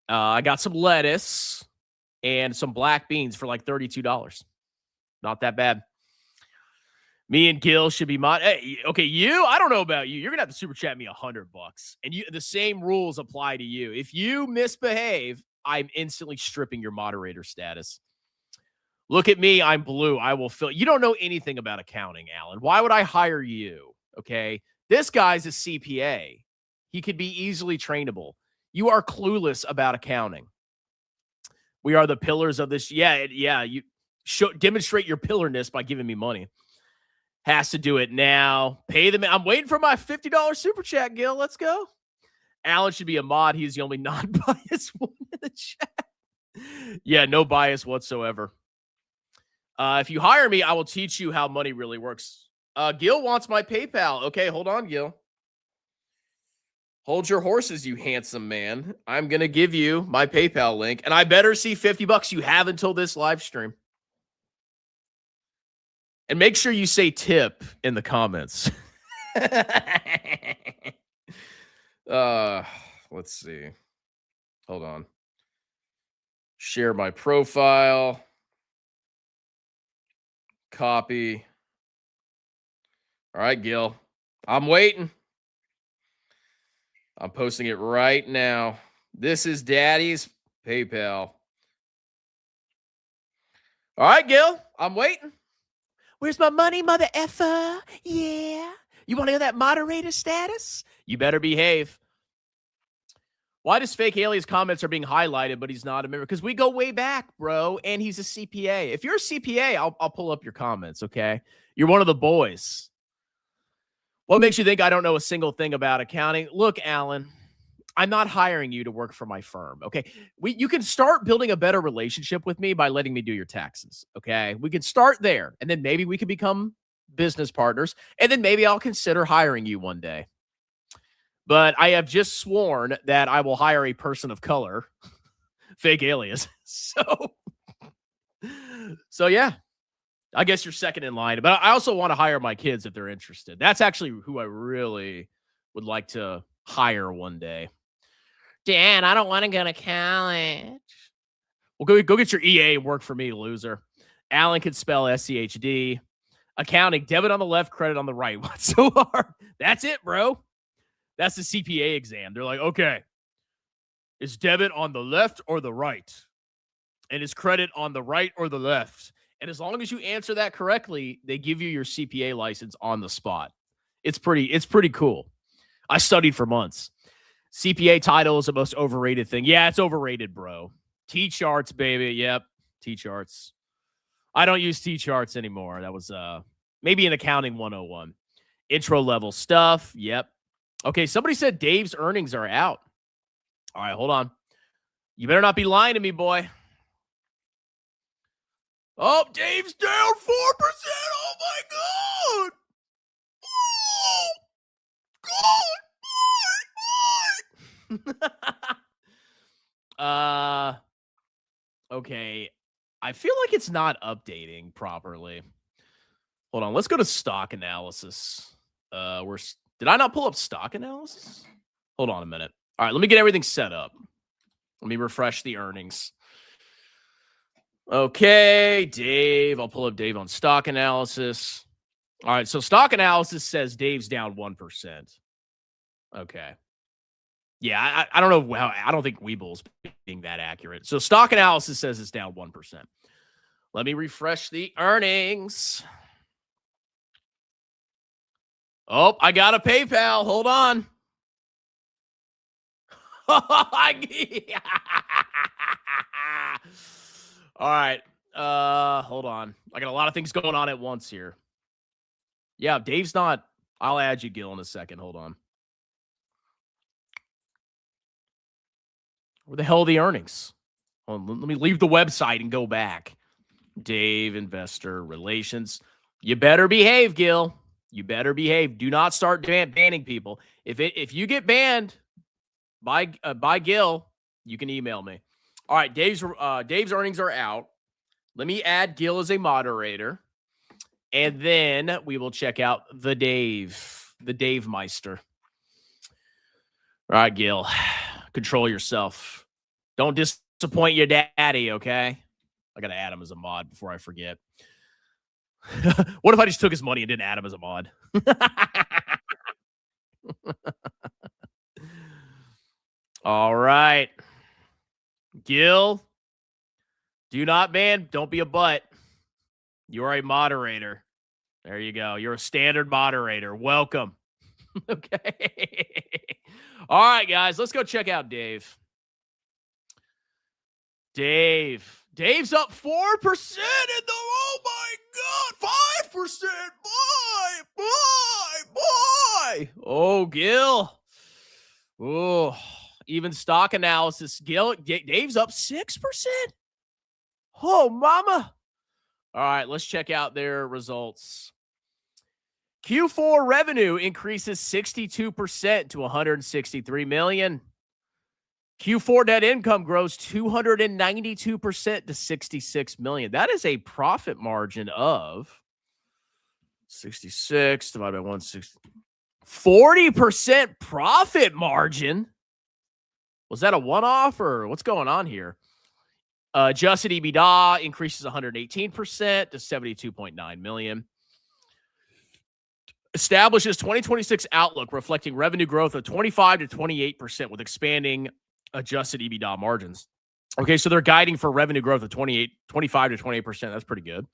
I got some lettuce and some black beans for like $32. Not that bad. Me and Gil should be mod. Hey, okay, you. I don't know about you. You're gonna have to super chat me $100, and the same rules apply to you. If you misbehave, I'm instantly stripping your moderator status. Look at me. I'm blue. I will fill. You don't know anything about accounting, Alan. Why would I hire you? Okay, this guy's a CPA. He could be easily trainable. You are clueless about accounting. We are the pillars of this. Yeah. You demonstrate your pillarness by giving me money. Has to do it now. Pay them. I'm waiting for my $50 super chat, Gil. Let's go. Alan should be a mod. He's the only non-biased one in the chat. Yeah, no bias whatsoever. If you hire me, I will teach you how money really works. Gil wants my PayPal. Okay, hold on, Gil. Hold your horses, you handsome man. I'm going to give you my PayPal link, and I better see $50. You have until this live stream. And make sure you say tip in the comments. Let's see. Hold on. Share my profile. Copy. All right, Gil. I'm waiting. I'm posting it right now. This is Daddy's PayPal. All right, Gil. I'm waiting. Where's my money, mother effer? Yeah. You want to know that moderator status? You better behave. Why does fake alias comments are being highlighted, but he's not a member? Because we go way back, bro, and he's a CPA. If you're a CPA, I'll pull up your comments, okay? You're one of the boys. What makes you think I don't know a single thing about accounting? Look, Alan, I'm not hiring you to work for my firm, okay? You can start building a better relationship with me by letting me do your taxes, okay? We can start there, and then maybe we can become business partners, and then maybe I'll consider hiring you one day. But I have just sworn that I will hire a person of color, fake alias. So yeah, I guess you're second in line. But I also want to hire my kids if they're interested. That's actually who I really would like to hire one day. Dan, I don't want to go to college. Well, go get your EA and work for me, loser. Alan can spell SCHD. Accounting, debit on the left, credit on the right. What's so hard? That's it, bro. That's the CPA exam. They're like, okay, is debit on the left or the right? And is credit on the right or the left? And as long as you answer that correctly, they give you your CPA license on the spot. It's pretty cool. I studied for months. CPA title is the most overrated thing. Yeah, it's overrated, bro. T-charts, baby. Yep, T-charts. I don't use T-charts anymore. That was maybe an accounting 101. Intro level stuff. Yep. Okay, somebody said Dave's earnings are out. All right, hold on. You better not be lying to me, boy. Oh, Dave's down 4%. Oh, my God. Oh, God. Okay. I feel like it's not updating properly. Hold on. Let's go to stock analysis. Did I not pull up stock analysis? Hold on a minute. All right, let me get everything set up. Let me refresh the earnings. Okay, Dave. I'll pull up Dave on stock analysis. All right, so stock analysis says Dave's down 1%. Okay. Yeah, I don't know how. I don't think Weeble's being that accurate. So stock analysis says it's down 1%. Let me refresh the earnings. Oh, I got a PayPal. Hold on. All right. Hold on. I got a lot of things going on at once here. Yeah, Dave's not. I'll add you, Gil, in a second. Hold on. Where the hell are the earnings? Hold on, let me leave the website and go back. Dave, investor relations. You better behave, Gil. You better behave. Do not start banning people. If you get banned by Gil, you can email me. All right, Dave's earnings are out. Let me add Gil as a moderator, and then we will check out the Dave Meister. All right, Gil, control yourself. Don't disappoint your daddy, okay? I got to add him as a mod before I forget. What if I just took his money and didn't add him as a mod? All right. Gil, do not ban. Don't be a butt. You are a moderator. There you go. You're a standard moderator. Welcome. Okay. All right, guys. Let's go check out Dave. Dave's up 4% in the, oh my God, 5%. Buy. Oh, Gil. Oh, even stock analysis. Dave's up 6%. Oh, mama. All right, let's check out their results. Q4 revenue increases 62% to $163 million. Q4 net income grows 292% to $66 million. That is a profit margin of 66 divided by 160. 40% profit margin. Was that a one-off or what's going on here? Adjusted EBITDA increases 118% to $72.9 million. Establishes 2026 outlook reflecting revenue growth of 25 to 28% with expanding adjusted EBITDA margins. Okay, so they're guiding for revenue growth of 25 to 28%. That's pretty good.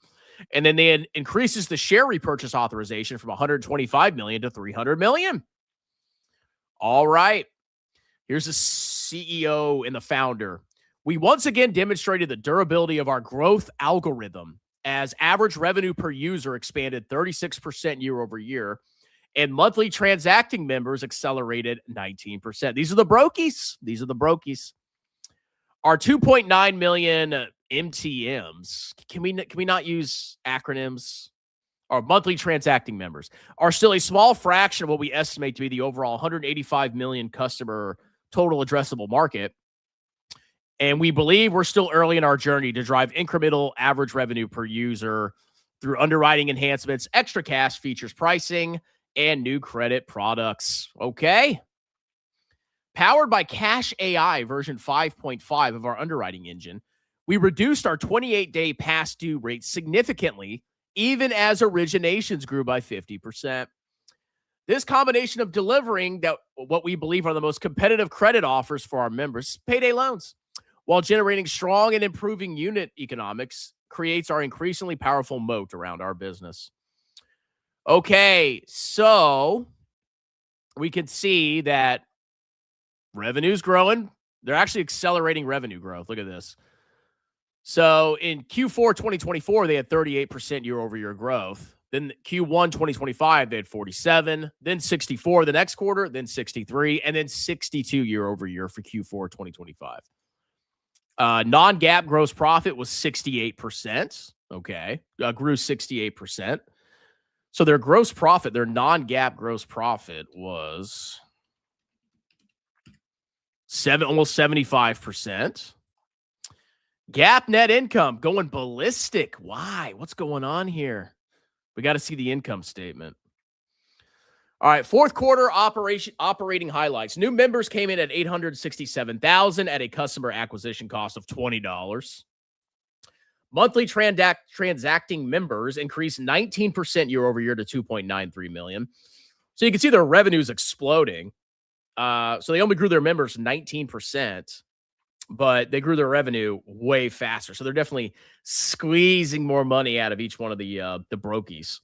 And then they increases the share repurchase authorization from 125 million to 300 million. All right. Here's the CEO and the founder. We once again demonstrated the durability of our growth algorithm as average revenue per user expanded 36% year over year and monthly transacting members accelerated 19%. These are the brokies. Our 2.9 million MTMs, can we not use acronyms? Our monthly transacting members are still a small fraction of what we estimate to be the overall 185 million customer total addressable market. And we believe we're still early in our journey to drive incremental average revenue per user through underwriting enhancements, extra cash features pricing, and new credit products. Okay. Powered by Cash AI version 5.5 of our underwriting engine, we reduced our 28-day past due rate significantly, even as originations grew by 50%. This combination of delivering what we believe are the most competitive credit offers for our members, payday loans, while generating strong and improving unit economics, creates our increasingly powerful moat around our business. Okay, so we can see that revenue's growing. They're actually accelerating revenue growth. Look at this. So in Q4 2024, they had 38% year-over-year growth. Then Q1 2025, they had 47, then 64 the next quarter, then 63, and then 62 year-over-year for Q4 2025. Non-GAAP gross profit was 68%. Okay. Grew 68%. So their gross profit, their non-GAAP gross profit was almost 75%. GAAP net income going ballistic. Why? What's going on here? We got to see the income statement. All right, fourth quarter operating highlights. New members came in at 867,000 at a customer acquisition cost of $20. Monthly transacting members increased 19% year over year to 2.93 million. So you can see their revenues exploding. So they only grew their members 19%, but they grew their revenue way faster. So they're definitely squeezing more money out of each one of the brokies.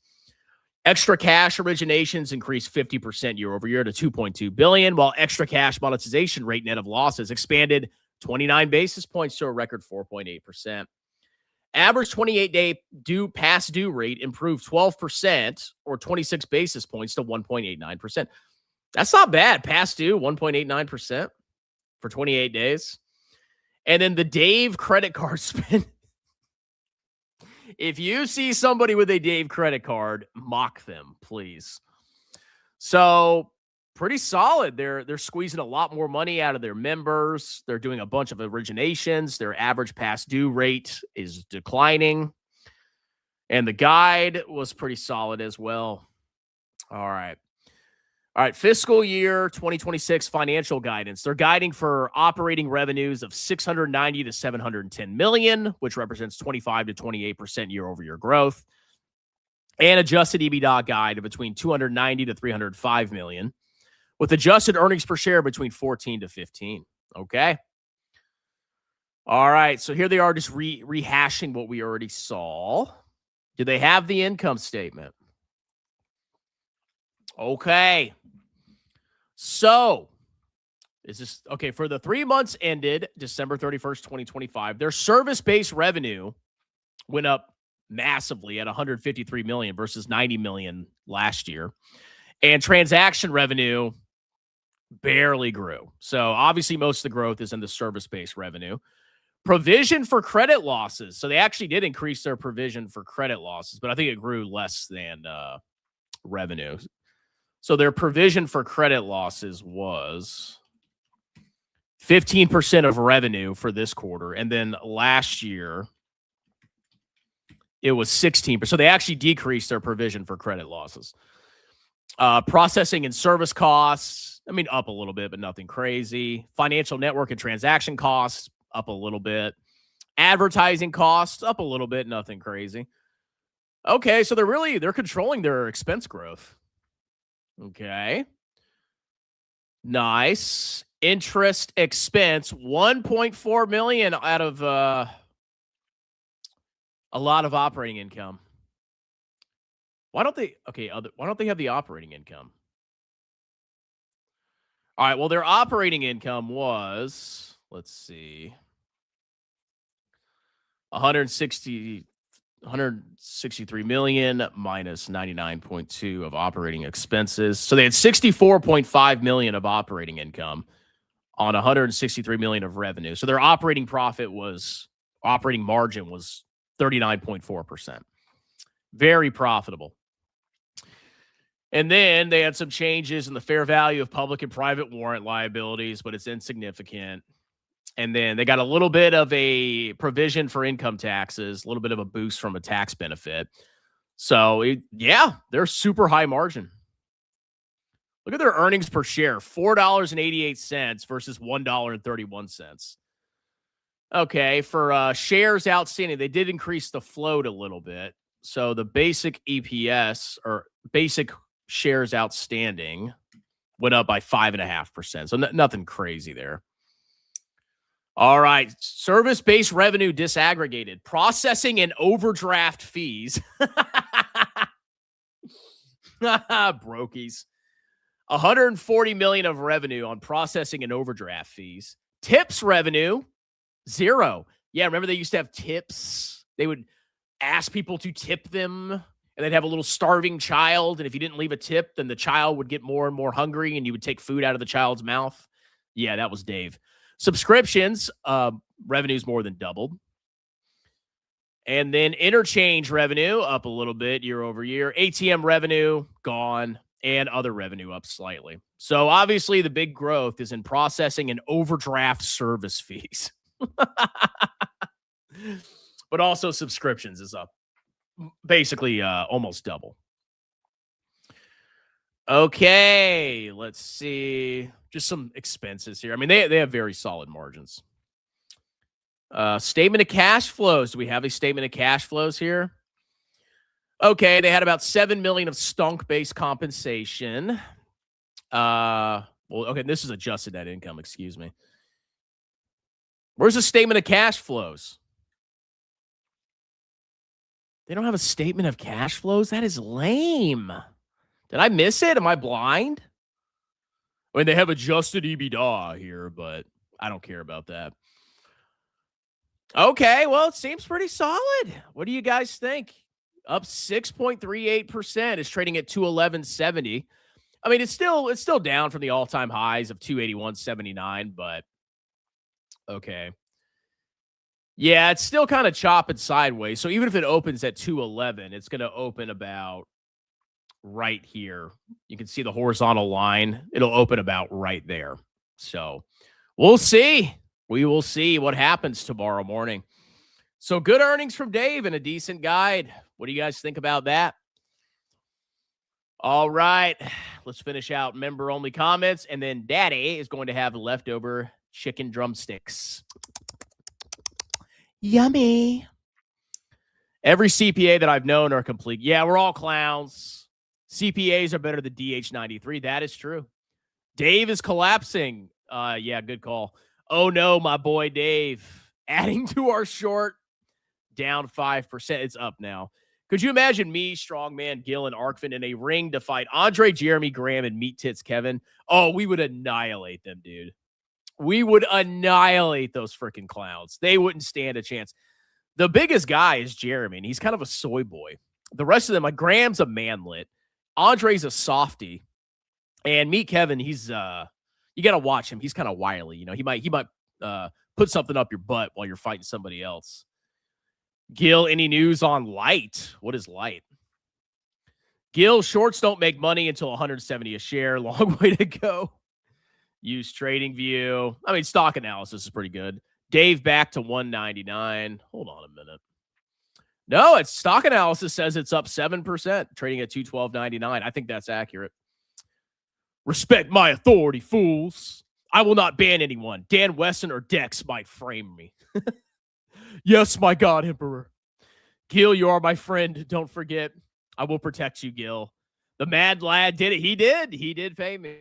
Extra cash originations increased 50% year over year to 2.2 billion, while extra cash monetization rate net of losses expanded 29 basis points to a record 4.8%. Average 28-day past due rate improved 12% or 26 basis points to 1.89%. That's not bad. Past due, 1.89% for 28 days. And then the Dave credit card spend. If you see somebody with a Dave credit card, mock them, please. So pretty solid. They're squeezing a lot more money out of their members. They're doing a bunch of originations. Their average past due rate is declining. And the guide was pretty solid as well. All right. Fiscal year 2026 financial guidance. They're guiding for operating revenues of 690 to 710 million, which represents 25 to 28% year over year growth. and adjusted EBITDA guide of between 290 to 305 million, with adjusted earnings per share between 14 to 15. Okay. All right. So here they are just rehashing what we already saw. Do they have the income statement? Okay. So is this okay? For the 3 months ended December 31st, 2025, their service-based revenue went up massively at 153 million versus 90 million last year. And transaction revenue barely grew. So obviously most of the growth is in the service-based revenue. Provision for credit losses. So they actually did increase their provision for credit losses, but I think it grew less than revenue. So their provision for credit losses was 15% of revenue for this quarter. And then last year, it was 16%. So they actually decreased their provision for credit losses. Processing and service costs, I mean, up a little bit, but nothing crazy. Financial network and transaction costs, up a little bit. Advertising costs, up a little bit, nothing crazy. Okay, so they're controlling their expense growth. Okay. Nice. Interest expense, 1.4 million out of a lot of operating income. Why don't they have the operating income? All right, well, their operating income was, let's see, 163 million minus 99.2 of operating expenses. So they had 64.5 million of operating income on 163 million of revenue. So their operating margin was 39.4%. Very profitable. And then they had some changes in the fair value of public and private warrant liabilities, but it's insignificant. And then they got a little bit of a provision for income taxes, a little bit of a boost from a tax benefit. So, they're super high margin. Look at their earnings per share, $4.88 versus $1.31. Okay, for shares outstanding, they did increase the float a little bit. So the basic EPS, or basic shares outstanding, went up by 5.5%. So nothing crazy there. All right. Service-based revenue disaggregated. Processing and overdraft fees. Brokies. 140 million of revenue on processing and overdraft fees. Tips revenue, 0. Yeah, remember they used to have tips? They would ask people to tip them, and they'd have a little starving child, and if you didn't leave a tip, then the child would get more and more hungry, and you would take food out of the child's mouth. Yeah, that was Dave. Subscriptions, revenue's more than doubled. And then interchange revenue up a little bit year over year. ATM revenue gone, and other revenue up slightly. So obviously the big growth is in processing and overdraft service fees. But also subscriptions is up basically almost double. Okay, let's see. Just some expenses here. I mean, they have very solid margins. Statement of cash flows. Do we have a statement of cash flows here? Okay, they had about 7 million of stunk-based compensation. Okay, this is adjusted net income, excuse me. Where's the statement of cash flows? They don't have a statement of cash flows? That is lame. Did I miss it? Am I blind? I mean, they have adjusted EBITDA here, but I don't care about that. Okay, well, it seems pretty solid. What do you guys think? Up 6.38%. Is trading at 211.70. I mean, it's still down from the all-time highs of 281.79, but okay. Yeah, it's still kind of chopping sideways. So even if it opens at 211, it's going to open about right here. You can see the horizontal line. It'll open about right there. So we'll see. We will see what happens tomorrow morning. So good earnings from Dave and a decent guide. What do you guys think about that? All right. Let's finish out member-only comments, and then Daddy is going to have leftover chicken drumsticks. Yummy. Every CPA that I've known are complete. Yeah, we're all clowns. CPAs are better than DH93. That is true. Dave is collapsing. Yeah, good call. Oh no, my boy Dave. Adding to our short, down 5%. It's up now. Could you imagine me, Strongman, Gil, and Arkvin in a ring to fight Andre, Jeremy Graham, and Meat Tits Kevin? Oh, we would annihilate them, dude. We would annihilate those freaking clowns. They wouldn't stand a chance. The biggest guy is Jeremy, and he's kind of a soy boy. The rest of them, like Graham's a manlet. Andre's a softy. And Meet Kevin, he's you gotta watch him. He's kind of wily, you know. He might put something up your butt while you're fighting somebody else. Gil, any news on Light? What is Light? Gil, shorts don't make money until 170 a share. Long way to go. Use Trading View. I mean, stock analysis is pretty good. Dave back to 199. Hold on a minute. No, it's stock analysis says it's up 7%, trading at 212.99. I think that's accurate. Respect my authority, fools. I will not ban anyone. Dan Weston or Dex might frame me. Yes, my God, Emperor. Gil, you are my friend. Don't forget. I will protect you, Gil. The mad lad did it. He did. He did pay me.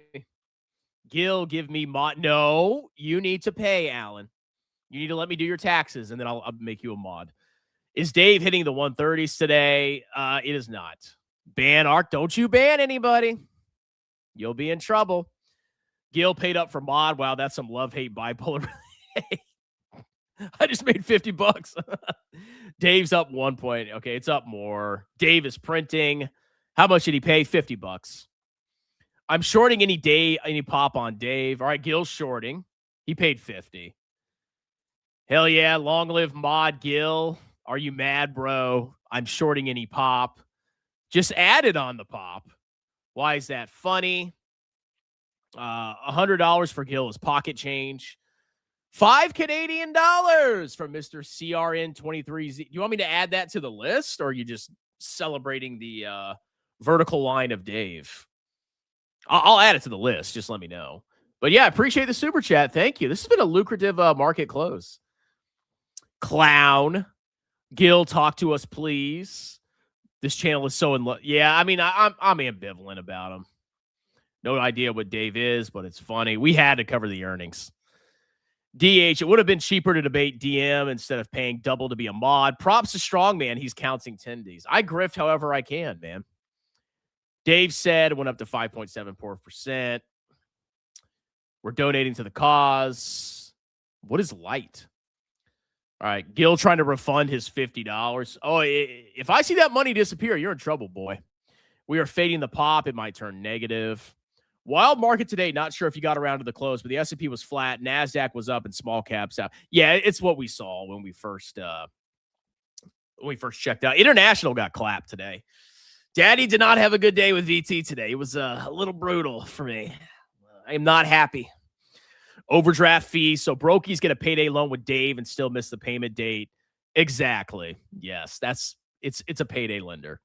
Gil, give me mod. No, you need to pay, Alan. You need to let me do your taxes, and then I'll make you a mod. Is Dave hitting the 130s today? It is not. Ban Arc. Don't you ban anybody. You'll be in trouble. Gil paid up for mod. Wow, that's some love-hate bipolar. I just made $50. Dave's up 1 point. Okay, it's up more. Dave is printing. How much did he pay? $50. I'm shorting any pop on Dave. All right, Gil's shorting. He paid 50. Hell yeah, long live mod Gil. Are you mad, bro? I'm shorting any pop. Just add it on the pop. Why is that funny? $100 for Gil is pocket change. $5 Canadian from Mr. CRN23Z. Do you want me to add that to the list, or are you just celebrating the vertical line of Dave? I'll add it to the list. Just let me know. But yeah, I appreciate the super chat. Thank you. This has been a lucrative market close. Clown. Gil, talk to us, please. This channel is so in love. Yeah, I mean, I'm ambivalent about him. No idea what Dave is, but it's funny. We had to cover the earnings. DH, it would have been cheaper to debate DM instead of paying double to be a mod. Props to Strongman. He's counting 10 Ds. I grift however I can, man. Dave said it went up to 5.74%. We're donating to the cause. What is Light? All right, Gil trying to refund his $50. Oh, if I see that money disappear, you're in trouble, boy. We are fading the pop. It might turn negative. Wild market today. Not sure if you got around to the close, but the S&P was flat. NASDAQ was up and small caps out. Yeah, it's what we saw when we first checked out. International got clapped today. Daddy did not have a good day with VT today. It was a little brutal for me. I am not happy. Overdraft fee. So Brokey's get a payday loan with Dave and still miss the payment date. Exactly. Yes, it's a payday lender.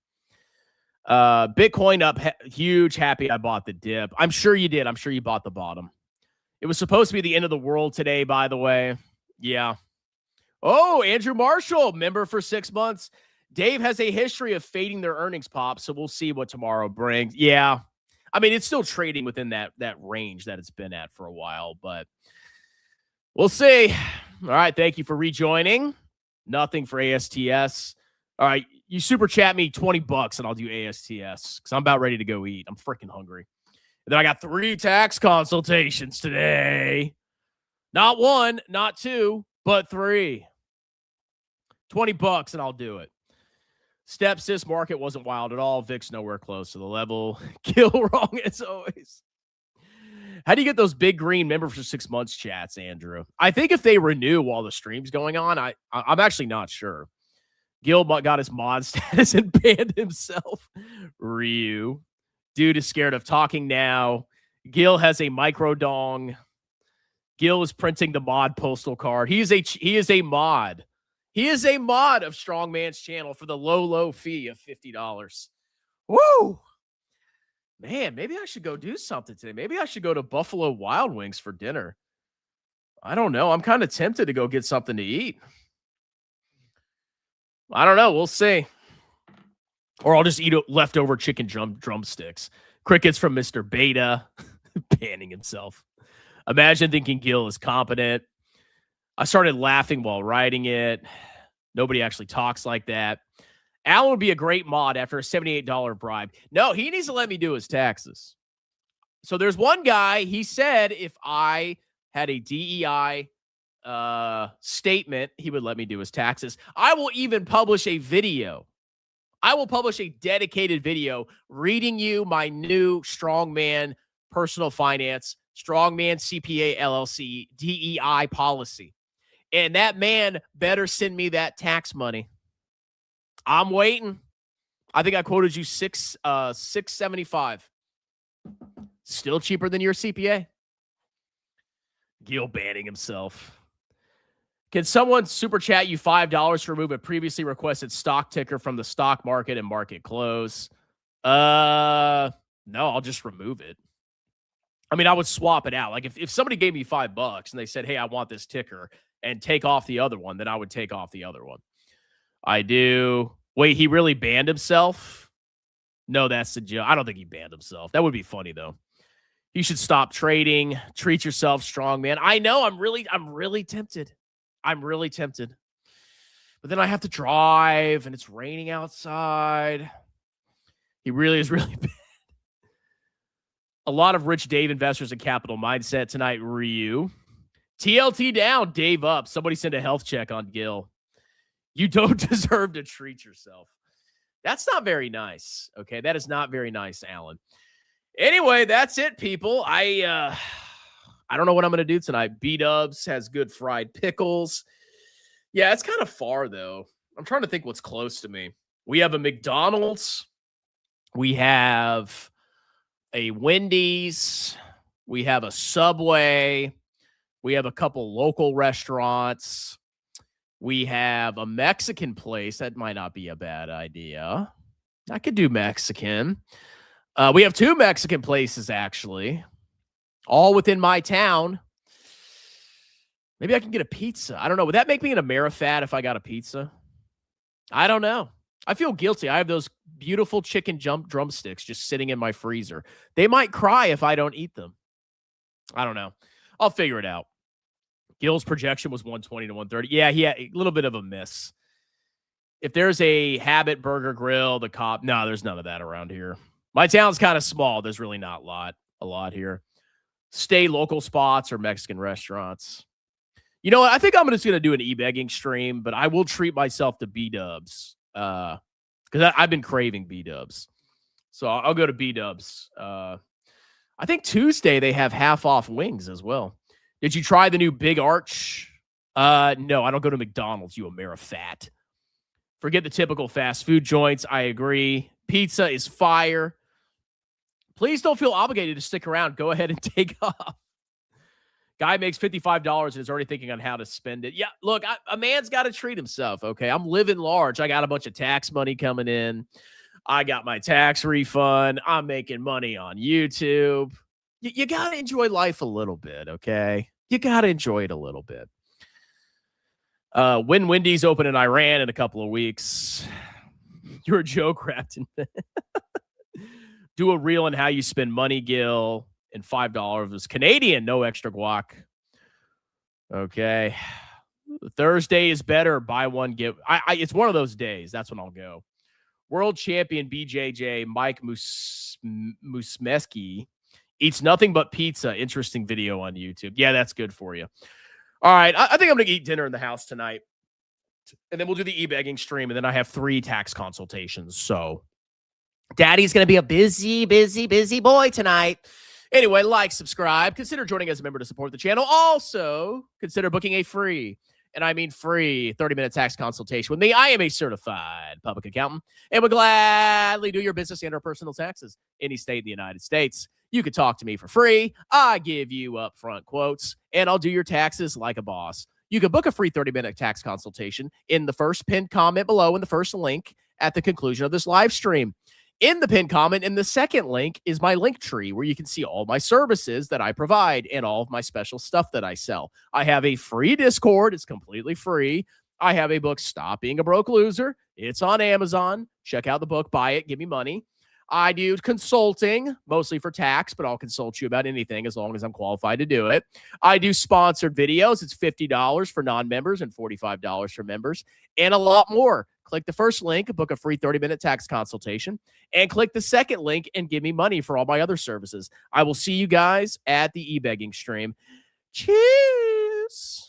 Bitcoin up huge. Happy I bought the dip. I'm sure you did. I'm sure you bought the bottom. It was supposed to be the end of the world today, by the way. Yeah. Oh, Andrew Marshall, member for 6 months. Dave has a history of fading their earnings pop, so we'll see what tomorrow brings. Yeah. I mean, it's still trading within that range that it's been at for a while, but we'll see. All right, thank you for rejoining. Nothing for ASTS. All right, you super chat me $20 and I'll do ASTS because I'm about ready to go eat. I'm freaking hungry. And then I got 3 tax consultations today. Not 1, not 2, but 3. $20 and I'll do it. Step sis market wasn't wild at all. VIX nowhere close to the level. Kill wrong as always. How do you get those big green member for 6 months chats, Andrew? I think if they renew while the stream's going on, I'm actually not sure. Gil got his mod status and banned himself. Ryu. Dude is scared of talking now. Gil has a micro dong. Gil is printing the mod postal card. He is a mod. He is a mod of Strongman's channel for the low fee of $50. Woo! Man, maybe I should go do something today. Maybe I should go to Buffalo Wild Wings for dinner. I don't know. I'm kind of tempted to go get something to eat. I don't know. We'll see. Or I'll just eat leftover chicken drumsticks. Crickets from Mr. Beta, panning himself. Imagine thinking Gil is competent. I started laughing while writing it. Nobody actually talks like that. Alan would be a great mod after a $78 bribe. No, he needs to let me do his taxes. So there's one guy, he said if I had a DEI statement, he would let me do his taxes. I will even publish a video. I will publish a dedicated video reading you my new Strongman Personal Finance, Strongman CPA LLC DEI policy. And that man better send me that tax money. I'm waiting. I think I quoted you $675. Still cheaper than your CPA. Gil banning himself. Can someone super chat you $5 to remove a previously requested stock ticker from the stock market and market close? No, I'll just remove it. I mean, I would swap it out. Like if somebody gave me $5 and they said, hey, I want this ticker and take off the other one, then I would take off the other one. I do. Wait, he really banned himself? No, that's the joke. I don't think he banned himself. That would be funny though. You should stop trading. Treat yourself strong, man. I know. I'm really tempted. I'm really tempted. But then I have to drive and it's raining outside. He really is really bad. A lot of rich Dave investors in capital mindset tonight, Ryu. TLT down, Dave up. Somebody send a health check on Gil. You don't deserve to treat yourself. That's not very nice. Okay, that is not very nice, Alan. Anyway, that's it, people. I don't know what I'm going to do tonight. B-Dubs has good fried pickles. Yeah, it's kind of far, though. I'm trying to think what's close to me. We have a McDonald's. We have a Wendy's. We have a Subway. We have a couple local restaurants. We have a Mexican place. That might not be a bad idea. I could do Mexican. We have 2 Mexican places, actually, all within my town. Maybe I can get a pizza. I don't know. Would that make me an Amerifat if I got a pizza? I don't know. I feel guilty. I have those beautiful chicken drumsticks just sitting in my freezer. They might cry if I don't eat them. I don't know. I'll figure it out. Gil's projection was 120 to 130. Yeah, he had a little bit of a miss. If there's a Habit Burger Grill, the Cop, no, there's none of that around here. My town's kind of small. There's really not a lot here. Stay local spots or Mexican restaurants. You know what? I think I'm just going to do an e-begging stream, but I will treat myself to B-Dubs because I've been craving B-Dubs. So I'll go to B-Dubs. I think Tuesday they have half-off wings as well. Did you try the new Big Arch? No, I don't go to McDonald's, you Amerifat. Forget the typical fast food joints. I agree. Pizza is fire. Please don't feel obligated to stick around. Go ahead and take off. Guy makes $55 and is already thinking on how to spend it. Yeah, look, a man's got to treat himself, okay? I'm living large. I got a bunch of tax money coming in. I got my tax refund. I'm making money on YouTube. You got to enjoy life a little bit, okay? You got to enjoy it a little bit. When Wendy's open in Iran in a couple of weeks, you're a joke wrapped in Do a reel on how you spend money, Gil, and $5 is Canadian, no extra guac. Okay. Thursday is better. Buy one, get. It's one of those days. That's when I'll go. World champion BJJ Mike Musmeski eats nothing but pizza. Interesting video on YouTube. Yeah, that's good for you. All right. I think I'm going to eat dinner in the house tonight. And then we'll do the e-begging stream. And then I have 3 tax consultations. So Daddy's going to be a busy boy tonight. Anyway, like, subscribe. Consider joining as a member to support the channel. Also, consider booking a free, and I mean free, 30-minute tax consultation with me. I am a certified public accountant and would gladly do your business and or personal taxes any state in the United States. You can talk to me for free. I give you upfront quotes, and I'll do your taxes like a boss. You can book a free 30-minute tax consultation in the first pinned comment below in the first link at the conclusion of this live stream. In the pinned comment, in the second link is my link tree where you can see all my services that I provide and all of my special stuff that I sell. I have a free Discord. It's completely free. I have a book, Stop Being a Broke Loser. It's on Amazon. Check out the book, buy it, give me money. I do consulting, mostly for tax, but I'll consult you about anything as long as I'm qualified to do it. I do sponsored videos. It's $50 for non-members and $45 for members, and a lot more. Click the first link, book a free 30-minute tax consultation, and click the second link and give me money for all my other services. I will see you guys at the e-begging stream. Cheers.